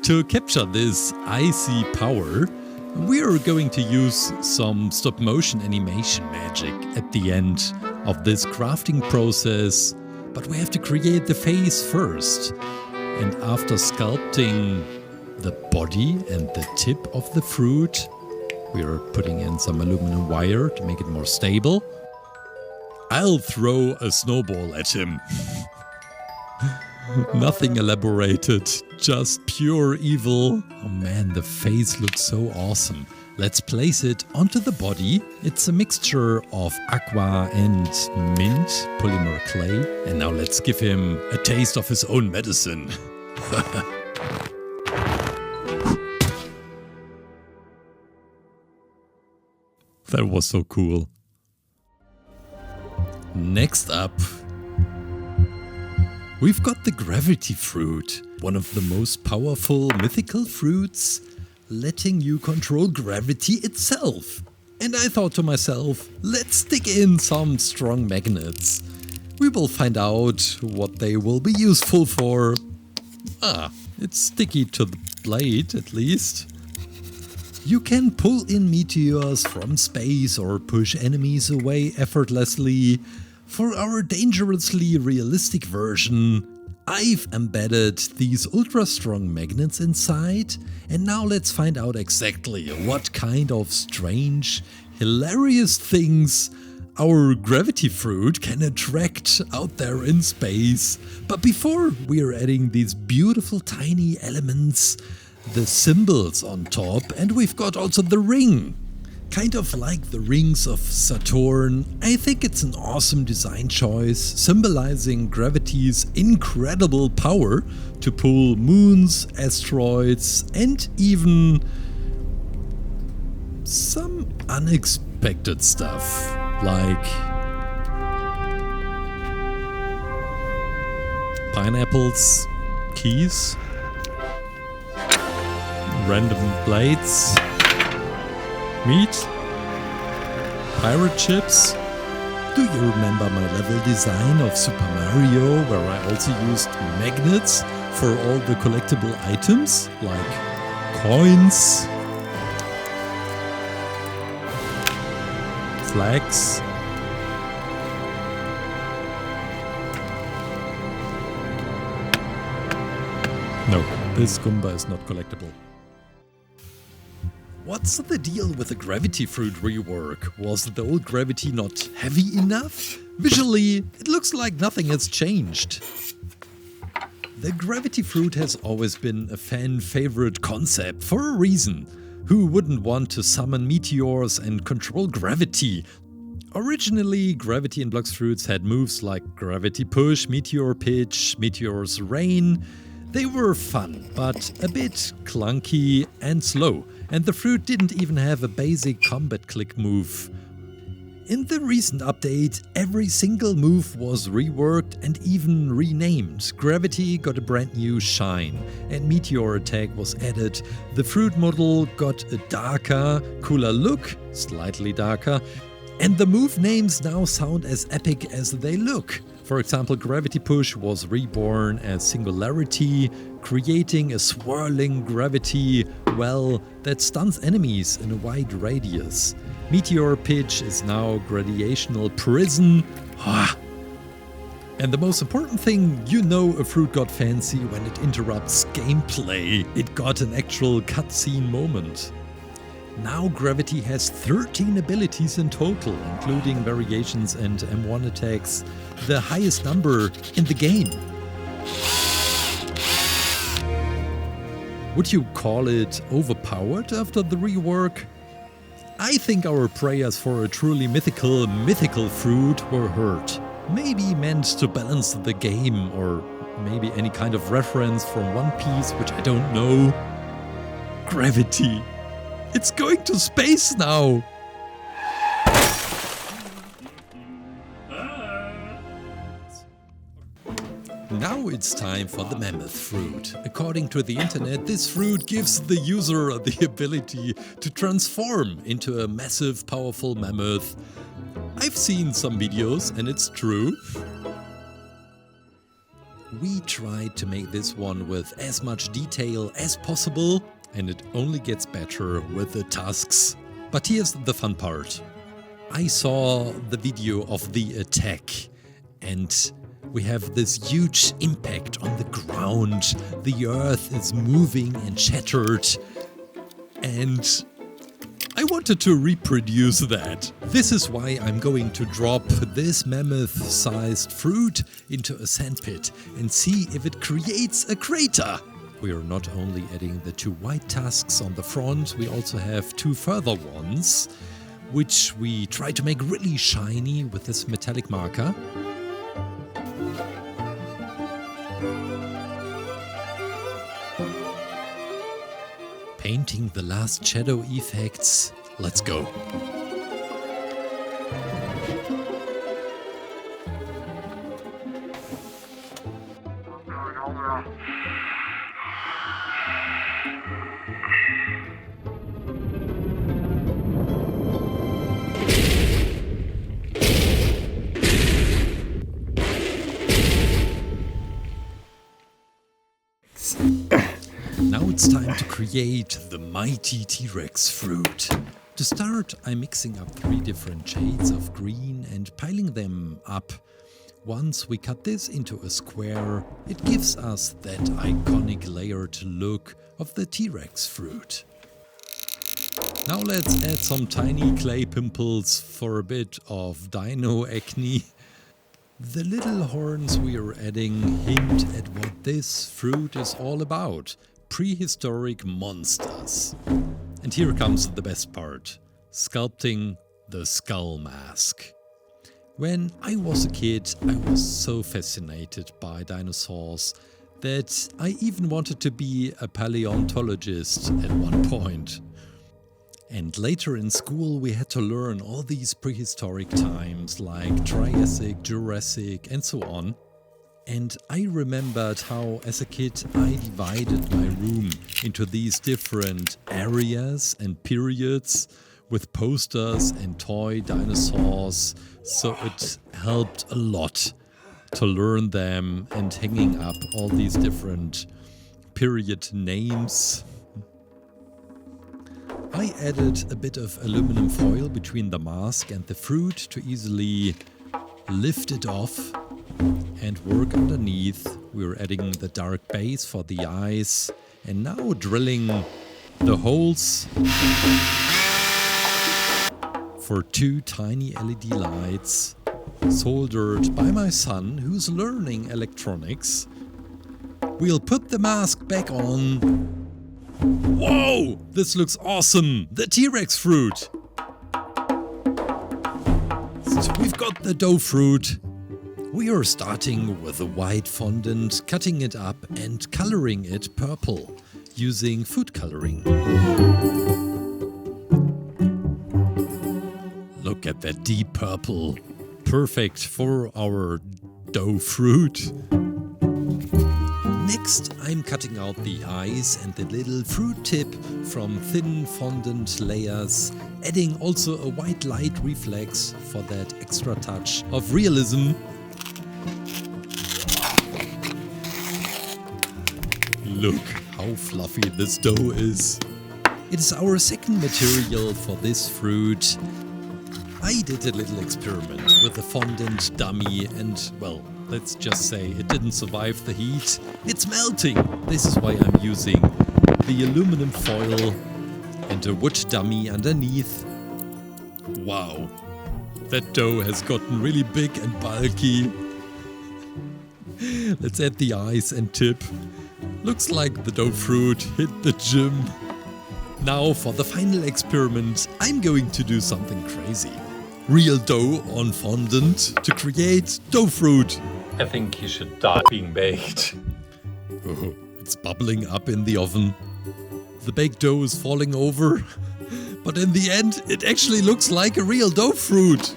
A: To capture this icy power, we're going to use some stop-motion animation magic at the end of this crafting process, but we have to create the face first. And after sculpting the body and the tip of the fruit, we're putting in some aluminum wire to make it more stable. I'll throw a snowball at him. Nothing elaborated, just pure evil. Oh man, the face looks so awesome. Let's place it onto the body. It's a mixture of aqua and mint polymer clay. And now let's give him a taste of his own medicine. That was so cool. Next up, we've got the gravity fruit, one of the most powerful mythical fruits, letting you control gravity itself. And I thought to myself, let's stick in some strong magnets. We will find out what they will be useful for. It's sticky to the blade at least. You can pull in meteors from space or push enemies away effortlessly. For our dangerously realistic version, I've embedded these ultra strong magnets inside, and now let's find out exactly what kind of strange, hilarious things our gravity fruit can attract out there in space. But before we are adding these beautiful tiny elements, the symbols on top, and we've got also the ring. Kind of like the rings of Saturn. I think it's an awesome design choice, symbolizing gravity's incredible power to pull moons, asteroids, and even some unexpected stuff, like pineapples, keys, random blades, meat, pirate ships. Do you remember my level design of Super Mario, where I also used magnets for all the collectible items, like coins, flags, no, this Goomba is not collectible. What's the deal with the gravity fruit rework? Was the old gravity not heavy enough? Visually, it looks like nothing has changed. The gravity fruit has always been a fan favorite concept for a reason. Who wouldn't want to summon meteors and control gravity? Originally, Gravity in Blox Fruits had moves like Gravity Push, Meteor Pitch, Meteor's Rain. They were fun, but a bit clunky and slow, and the fruit didn't even have a basic combat click move. In the recent update, every single move was reworked and even renamed. Gravity got a brand new shine, and Meteor Attack was added. The fruit model got a darker, cooler look, slightly darker, and the move names now sound as epic as they look. For example, Gravity Push was reborn as Singularity, creating a swirling gravity well that stuns enemies in a wide radius. Meteor Pitch is now Gradational Prison. And the most important thing, you know a fruit got fancy when it interrupts gameplay. It got an actual cutscene moment. Now Gravity has 13 abilities in total, including variations and M1 attacks, the highest number in the game. Would you call it overpowered after the rework? I think our prayers for a truly mythical fruit were hurt. Maybe meant to balance the game, or maybe any kind of reference from One Piece, which I don't know. Gravity. It's going to space now! Now it's time for the mammoth fruit. According to the internet, this fruit gives the user the ability to transform into a massive, powerful mammoth. I've seen some videos and it's true. We tried to make this one with as much detail as possible, and it only gets better with the tusks. But here's the fun part. I saw the video of the attack, and we have this huge impact on the ground. The earth is moving and shattered, and I wanted to reproduce that. This is why I'm going to drop this mammoth-sized fruit into a sandpit and see if it creates a crater. We are not only adding the 2 white tusks on the front, we also have 2 further ones, which we try to make really shiny with this metallic marker. Painting the last shadow effects. Let's go. Now it's time to create the mighty T-Rex fruit. To start, I'm mixing up 3 different shades of green and piling them up. Once we cut this into a square, it gives us that iconic layered look of the T-Rex fruit. Now let's add some tiny clay pimples for a bit of dino acne. The little horns we are adding hint at what this fruit is all about. Prehistoric monsters. And here comes the best part. Sculpting the skull mask. When I was a kid, I was so fascinated by dinosaurs that I even wanted to be a paleontologist at one point. And later in school we had to learn all these prehistoric times like Triassic, Jurassic and so on. And I remembered how as a kid I divided my room into these different areas and periods with posters and toy dinosaurs, so it helped a lot to learn them and hanging up all these different period names. I added a bit of aluminum foil between the mask and the fruit to easily lift it off and work underneath. We're adding the dark base for the eyes and now drilling the holes for 2 tiny LED lights soldered by my son who's learning electronics. We'll put the mask back on. Whoa! This looks awesome! The T-Rex fruit! So we've got the dough fruit. We are starting with a white fondant, cutting it up and coloring it purple using food coloring. Look at that deep purple. Perfect for our dough fruit. Next, I'm cutting out the eyes and the little fruit tip from thin fondant layers, adding also a white light reflex for that extra touch of realism. Look how fluffy this dough is. It is our second material for this fruit. I did a little experiment with the fondant dummy and, well, let's just say it didn't survive the heat. It's melting! This is why I'm using the aluminum foil and a wood dummy underneath. Wow, that dough has gotten really big and bulky. Let's add the eyes and tip. Looks like the dough fruit hit the gym. Now for the final experiment, I'm going to do something crazy. Real dough on fondant to create dough fruit.
B: I think he should die being baked.
A: Oh, it's bubbling up in the oven. The baked dough is falling over. But in the end, it actually looks like a real dough fruit.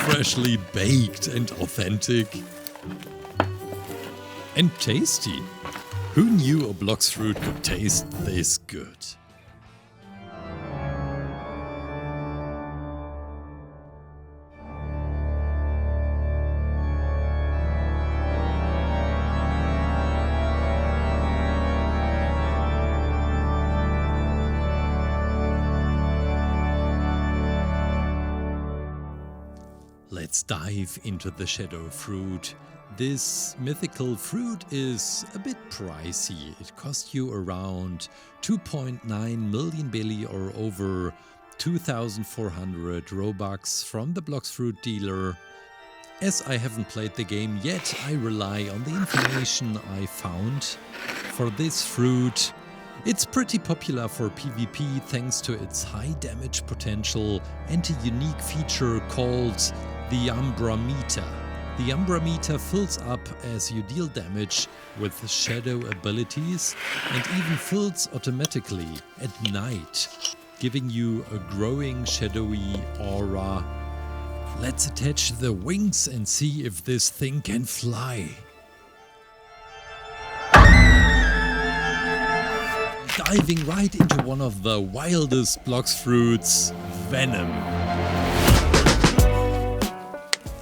A: Freshly baked and authentic. And tasty. Who knew a Blox fruit could taste this good? Let's dive into the shadow fruit. This mythical fruit is a bit pricey. It costs you around 2.9 million belly or over 2,400 Robux from the Blox Fruit dealer. As I haven't played the game yet, I rely on the information I found for this fruit. It's pretty popular for PvP thanks to its high damage potential and a unique feature called the Umbra Meter. The Umbra Meter fills up as you deal damage with shadow abilities and even fills automatically at night, giving you a growing shadowy aura. Let's attach the wings and see if this thing can fly. Diving right into one of the wildest Blox fruits, Venom.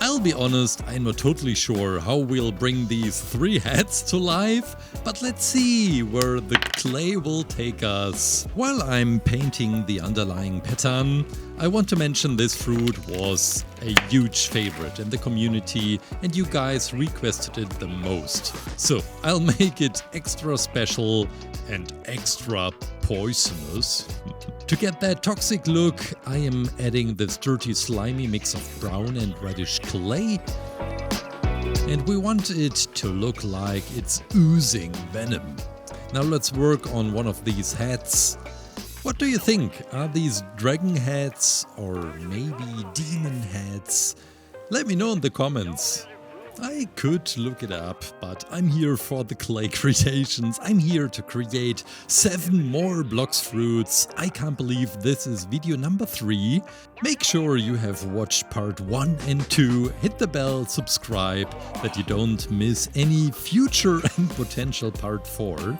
A: I'll be honest, I'm not totally sure how we'll bring these 3 heads to life, but let's see where the clay will take us. While I'm painting the underlying pattern, I want to mention this fruit was a huge favorite in the community and you guys requested it the most. So I'll make it extra special and extra poisonous. To get that toxic look, I am adding this dirty slimy mix of brown and reddish clay. And we want it to look like it's oozing venom. Now let's work on one of these heads. What do you think? Are these dragon heads or maybe demon heads? Let me know in the comments. I could look it up, but I'm here for the clay creations. I'm here to create 7 more Blox Fruits. I can't believe this is video number 3. Make sure you have watched part 1 and 2. Hit the bell, subscribe, that you don't miss any future and potential part 4.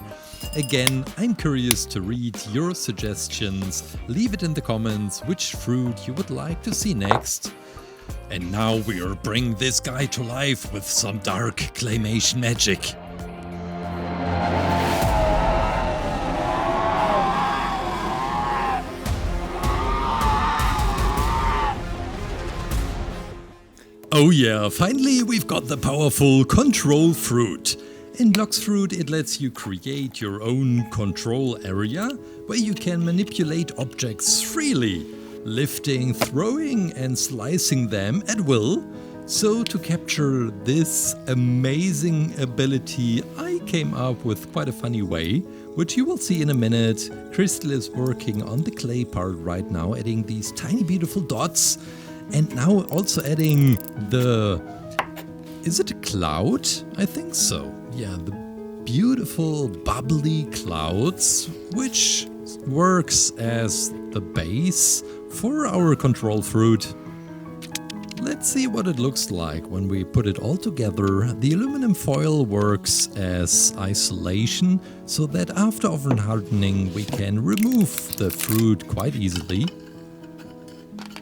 A: Again, I'm curious to read your suggestions. Leave it in the comments which fruit you would like to see next. And now we'll bring this guy to life with some dark claymation magic. Oh yeah, finally we've got the powerful control fruit. In Blox Fruit it lets you create your own control area where you can manipulate objects freely. Lifting, throwing and slicing them at will. So to capture this amazing ability, I came up with quite a funny way, which you will see in a minute. Crystal is working on the clay part right now, adding these tiny beautiful dots, and now also adding the... is it a cloud? I think so. Yeah, the beautiful bubbly clouds, which works as the base for our control fruit. Let's see what it looks like when we put it all together. The aluminum foil works as isolation, so that after oven hardening we can remove the fruit quite easily.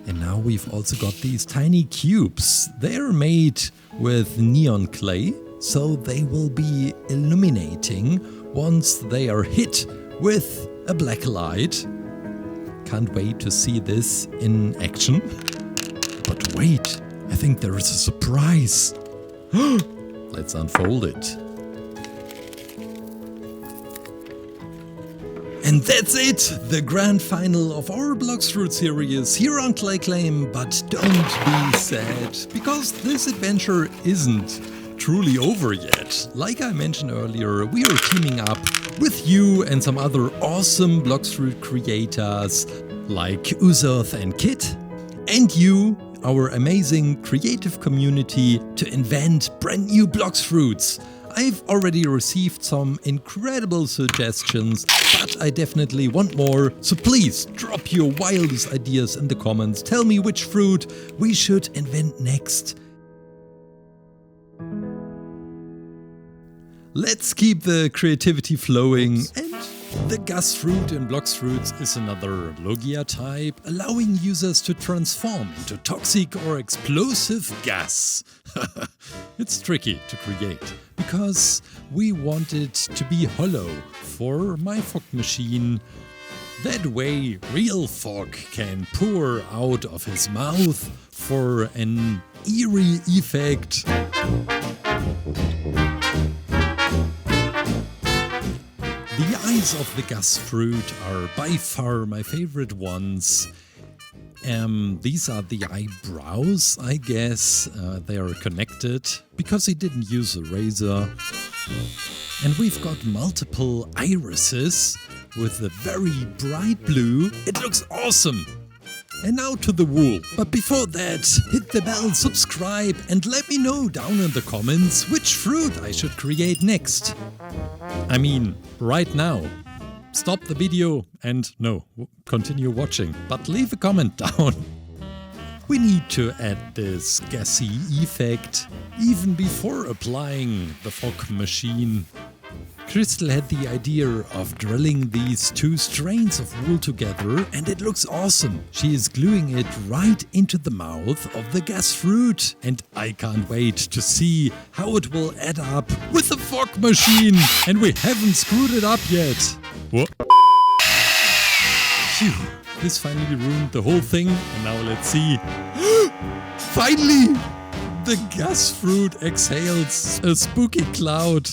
A: And now we've also got these tiny cubes. They're made with neon clay, so they will be illuminating once they are hit with a black light. Can't wait to see this in action. But wait, I think there is a surprise. Let's unfold it. And that's it! The grand final of our Blox Fruit series here on ClayClaim. But don't be sad, because this adventure isn't truly over yet. Like I mentioned earlier, we are teaming up with you and some other awesome Blox Fruit creators like Uzoth and Kit, and you, our amazing creative community, to invent brand new Blox Fruits. I've already received some incredible suggestions, but I definitely want more, so please drop your wildest ideas in the comments. Tell me which fruit we should invent next. Let's keep the creativity flowing, and the gas fruit in Blox Fruits is another Logia type, allowing users to transform into toxic or explosive gas. It's tricky to create, because we want it to be hollow for my fog machine. That way real fog can pour out of his mouth for an eerie effect. The eyes of the gas fruit are by far my favorite ones. These are the eyebrows, I guess. They are connected because he didn't use a razor. And we've got multiple irises with a very bright blue. It looks awesome! And now to the wool. But before that, hit the bell, subscribe, and let me know down in the comments which fruit I should create next. I mean, right now. Stop the video and continue watching, but leave a comment down. We need to add this gassy effect even before applying the fog machine. Crystal had the idea of drilling these 2 strands of wool together, and it looks awesome. She is gluing it right into the mouth of the gas fruit, and I can't wait to see how it will add up with the fog machine. And we haven't screwed it up yet. What? Phew, this finally ruined the whole thing, and now let's see. Finally! The gas fruit exhales a spooky cloud.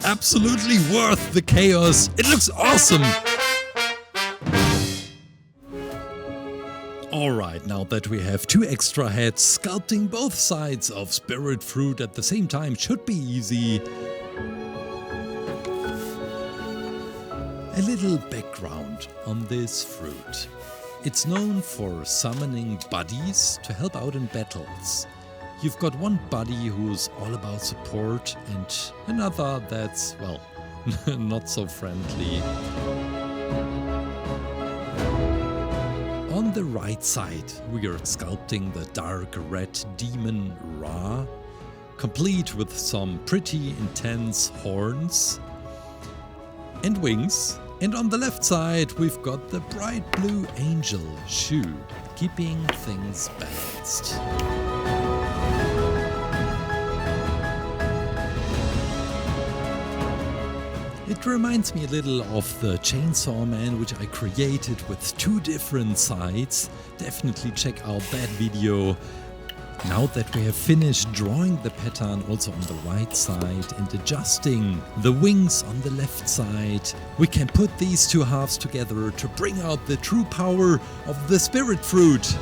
A: Absolutely worth the chaos. It looks awesome. Alright, now that we have 2 extra heads, sculpting both sides of Spirit Fruit at the same time should be easy. A little background on this fruit. It's known for summoning buddies to help out in battles. You've got one buddy who's all about support and another that's, well, not so friendly. On the right side, we are sculpting the dark red demon Ra, complete with some pretty intense horns and wings. And on the left side, we've got the bright blue angel Shu, keeping things balanced. It reminds me a little of the Chainsaw Man, which I created with 2 different sides. Definitely check out that video. Now that we have finished drawing the pattern also on the right side and adjusting the wings on the left side, we can put these 2 halves together to bring out the true power of the Spirit Fruit.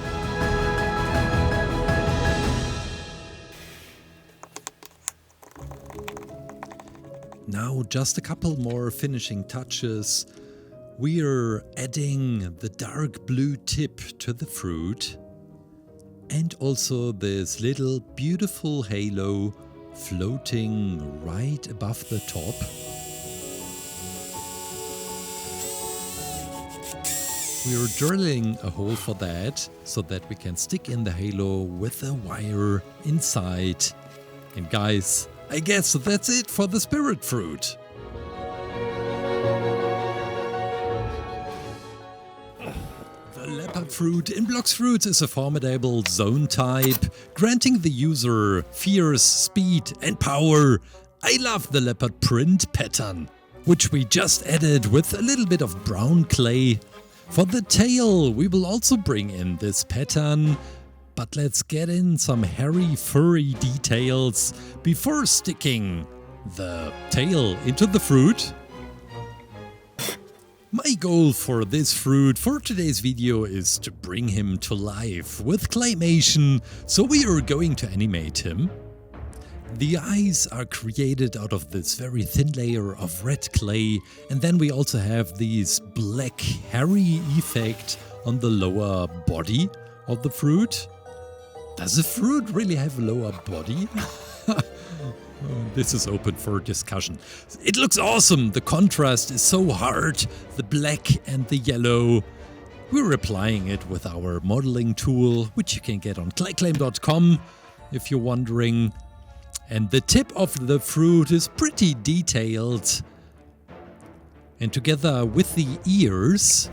A: Now just a couple more finishing touches. We are adding the dark blue tip to the fruit and also this little beautiful halo floating right above the top. We are drilling a hole for that so that we can stick in the halo with a wire inside. And guys, I guess that's it for the Spirit Fruit. The leopard fruit in Blox Fruits is a formidable zone type, granting the user fierce speed and power. I love the leopard print pattern, which we just added with a little bit of brown clay. For the tail, we will also bring in this pattern. But let's get in some hairy, furry details before sticking the tail into the fruit. My goal for this fruit for today's video is to bring him to life with claymation, so we are going to animate him. The eyes are created out of this very thin layer of red clay, and then we also have this black hairy effect on the lower body of the fruit. Does the fruit really have a lower body? This is open for discussion. It looks awesome. The contrast is so hard. The black and the yellow. We're applying it with our modeling tool, which you can get on ClayClaim.com if you're wondering. And the tip of the fruit is pretty detailed. And together with the ears,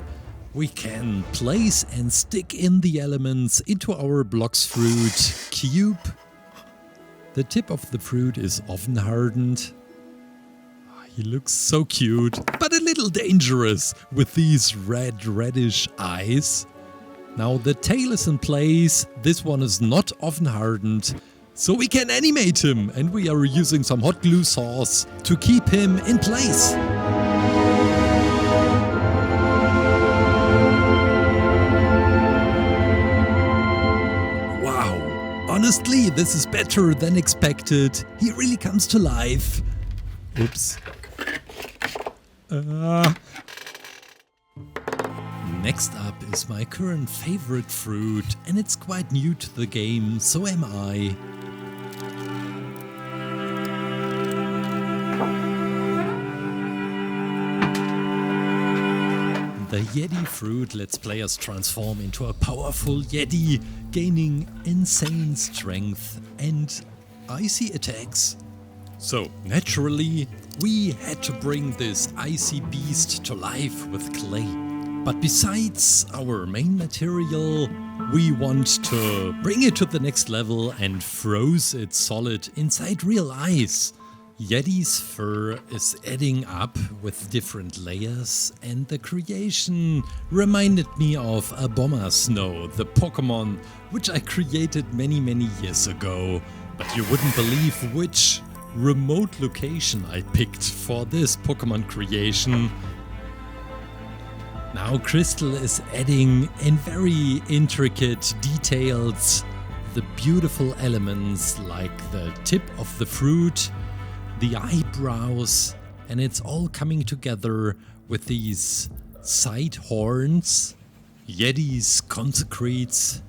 A: we can place and stick in the elements into our Blox Fruit cube. The tip of the fruit is often hardened. He looks so cute, but a little dangerous with these reddish eyes. Now the tail is in place. This one is not often hardened, so we can animate him, and we are using some hot glue sauce to keep him in place. Honestly, this is better than expected. He really comes to life. Oops. Next up is my current favorite fruit, and it's quite new to the game, so am I. The Yeti fruit lets players transform into a powerful Yeti, gaining insane strength and icy attacks. So, naturally, we had to bring this icy beast to life with clay. But besides our main material, we want to bring it to the next level and froze it solid inside real ice. Yeti's fur is adding up with different layers, and the creation reminded me of Abomasnow, the Pokemon which I created many years ago. But you wouldn't believe which remote location I picked for this Pokemon creation. Now Crystal is adding in very intricate details the beautiful elements like the tip of the fruit, the eyebrows, and it's all coming together with these side horns, Yeti's consecrates.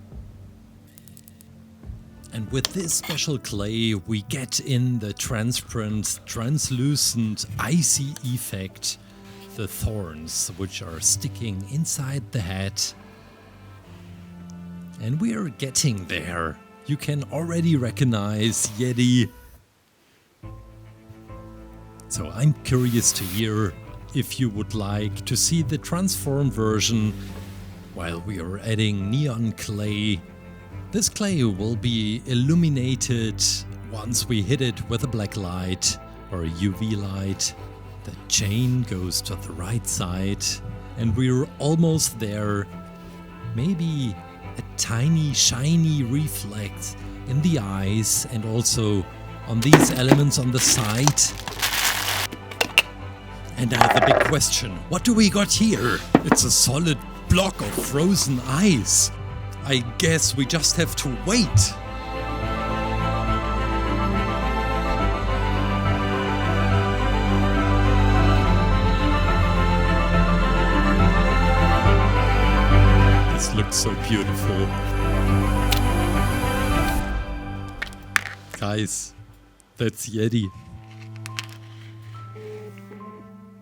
A: And with this special clay we get in the transparent, translucent, icy effect, the thorns which are sticking inside the hat. And we are getting there. You can already recognize Yeti. So I'm curious to hear if you would like to see the transformed version while we are adding neon clay. This clay will be illuminated once we hit it with a black light or a UV light. The chain goes to the right side and we're almost there. Maybe a tiny shiny reflect in the eyes and also on these elements on the side. And I have a big question. What do we got here? It's a solid block of frozen ice. I guess we just have to wait. This looks so beautiful. Guys, that's Yeti.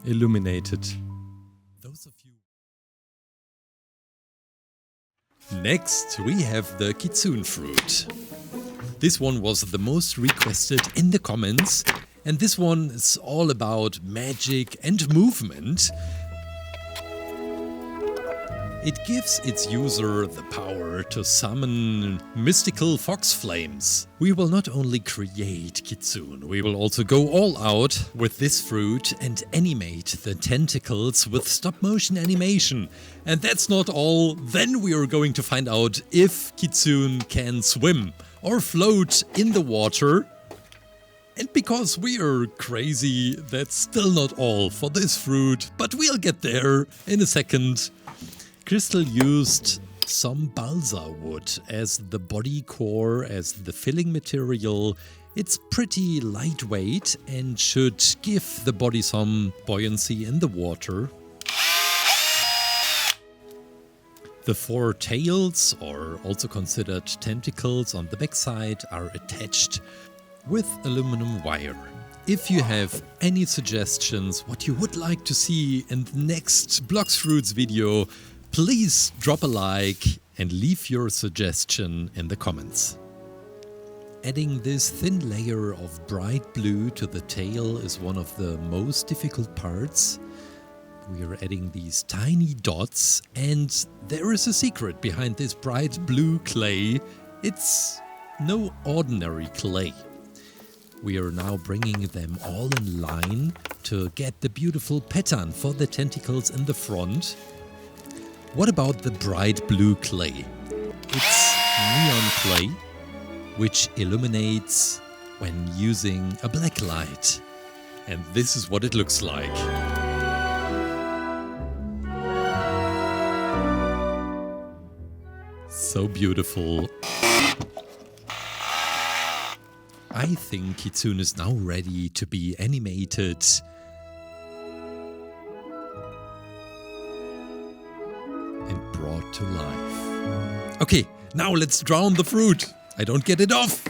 A: Illuminated. Those of you. Next, we have the kitsune fruit. This one was the most requested in the comments, and this one is all about magic and movement. It gives its user the power to summon mystical fox flames. We will not only create kitsune, we will also go all out with this fruit and animate the tentacles with stop-motion animation. And that's not all, then we are going to find out if kitsune can swim or float in the water. And because we are crazy, that's still not all for this fruit, but we'll get there in a second. Crystal used some balsa wood as the body core, as the filling material. It's pretty lightweight and should give the body some buoyancy in the water. The 4 tails, or also considered tentacles on the backside, are attached with aluminum wire. If you have any suggestions what you would like to see in the next Blox Fruits video, please drop a like and leave your suggestion in the comments. Adding this thin layer of bright blue to the tail is one of the most difficult parts. We are adding these tiny dots, and there is a secret behind this bright blue clay. It's no ordinary clay. We are now bringing them all in line to get the beautiful pattern for the tentacles in the front. What about the bright blue clay? It's neon clay, which illuminates when using a black light. And this is what it looks like. So beautiful. I think kitsune is now ready to be animated. And brought to life. Okay, now let's drown the fruit. I don't get it off.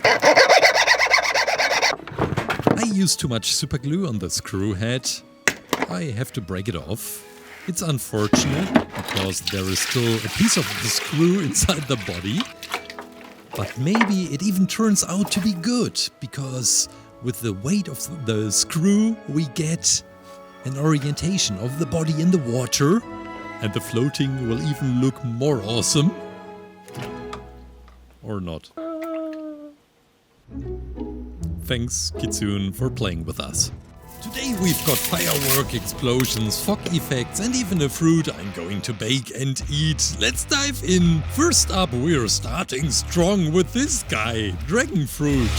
A: I used too much super glue on the screw head. I have to break it off. It's unfortunate because there is still a piece of the screw inside the body. But maybe it even turns out to be good, because with the weight of the screw we get an orientation of the body in the water. And the floating will even look more awesome. Or not. Thanks, Kitsune, for playing with us. Today we've got firework, explosions, fog effects, and even a fruit I'm going to bake and eat. Let's dive in. First up, we're starting strong with this guy, dragon fruit.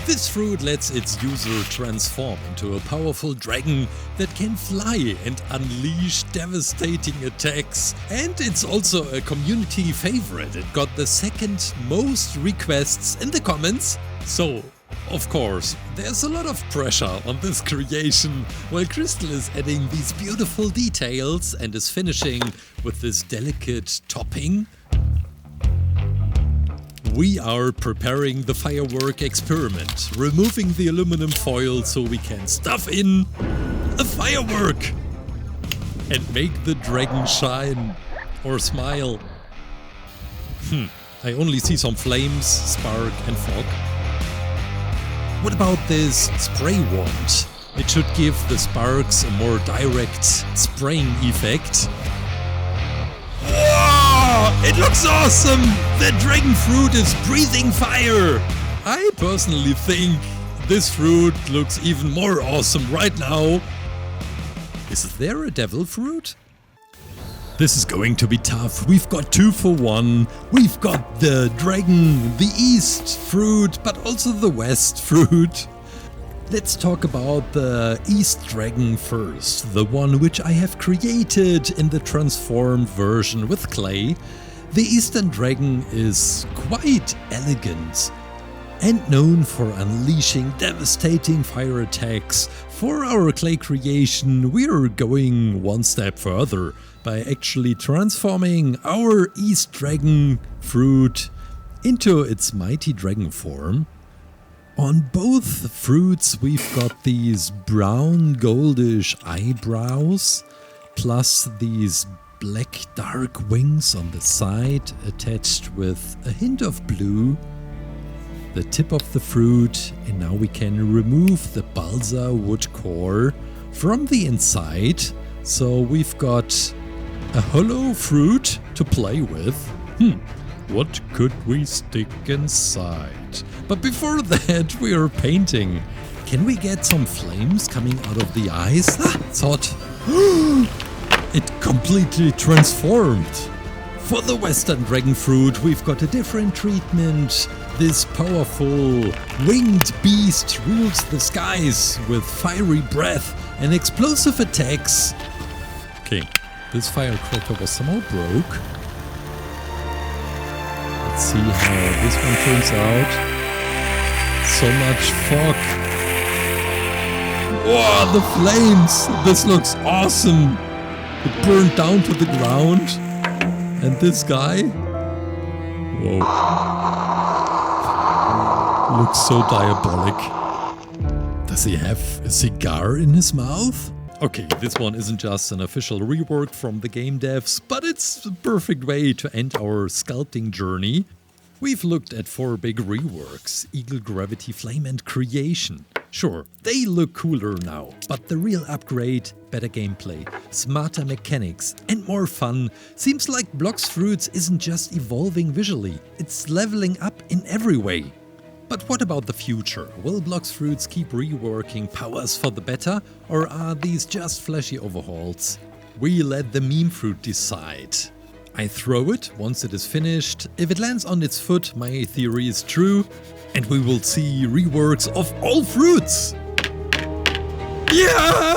A: This fruit lets its user transform into a powerful dragon that can fly and unleash devastating attacks. And it's also a community favorite. It got the second most requests in the comments. So, of course, there's a lot of pressure on this creation, while Crystal is adding these beautiful details and is finishing with this delicate topping. We are preparing the firework experiment, removing the aluminum foil so we can stuff in a firework and make the dragon shine or smile. I only see some flames, spark and fog. What about this spray wand? It should give the sparks a more direct spraying effect. It looks awesome! The dragon fruit is breathing fire! I personally think this fruit looks even more awesome right now. Is there a devil fruit? This is going to be tough. We've got 2 for 1. We've got the dragon, the east fruit, but also the west fruit. Let's talk about the East Dragon first, the one which I have created in the transformed version with clay. The Eastern Dragon is quite elegant and known for unleashing devastating fire attacks. For our clay creation, we are going one step further by actually transforming our East Dragon fruit into its mighty dragon form. On both fruits we've got these brown goldish eyebrows, plus these black dark wings on the side attached with a hint of blue. The tip of the fruit, and now we can remove the balsa wood core from the inside. So we've got a hollow fruit to play with. What could we stick inside? But before that, we are painting. Can we get some flames coming out of the eyes? It's hot. It completely transformed. For the Western Dragon Fruit, we've got a different treatment. This powerful winged beast rules the skies with fiery breath and explosive attacks. Okay, this firecracker was somehow broke. Let's see how this one turns out. So much fog. Wow, the flames! This looks awesome! It burned down to the ground. And this guy? Whoa. Looks so diabolic. Does he have a cigar in his mouth? Okay, this one isn't just an official rework from the game devs, but it's a perfect way to end our sculpting journey. We've looked at 4 big reworks: Eagle, Gravity, Flame and Creation. Sure, they look cooler now, but the real upgrade, better gameplay, smarter mechanics and more fun. Seems like Blox Fruits isn't just evolving visually, it's leveling up in every way. But what about the future? Will Blox Fruits keep reworking powers for the better, or are these just flashy overhauls? We let the meme fruit decide. I throw it once it is finished. If it lands on its foot, my theory is true, and we will see reworks of all fruits! Yeah!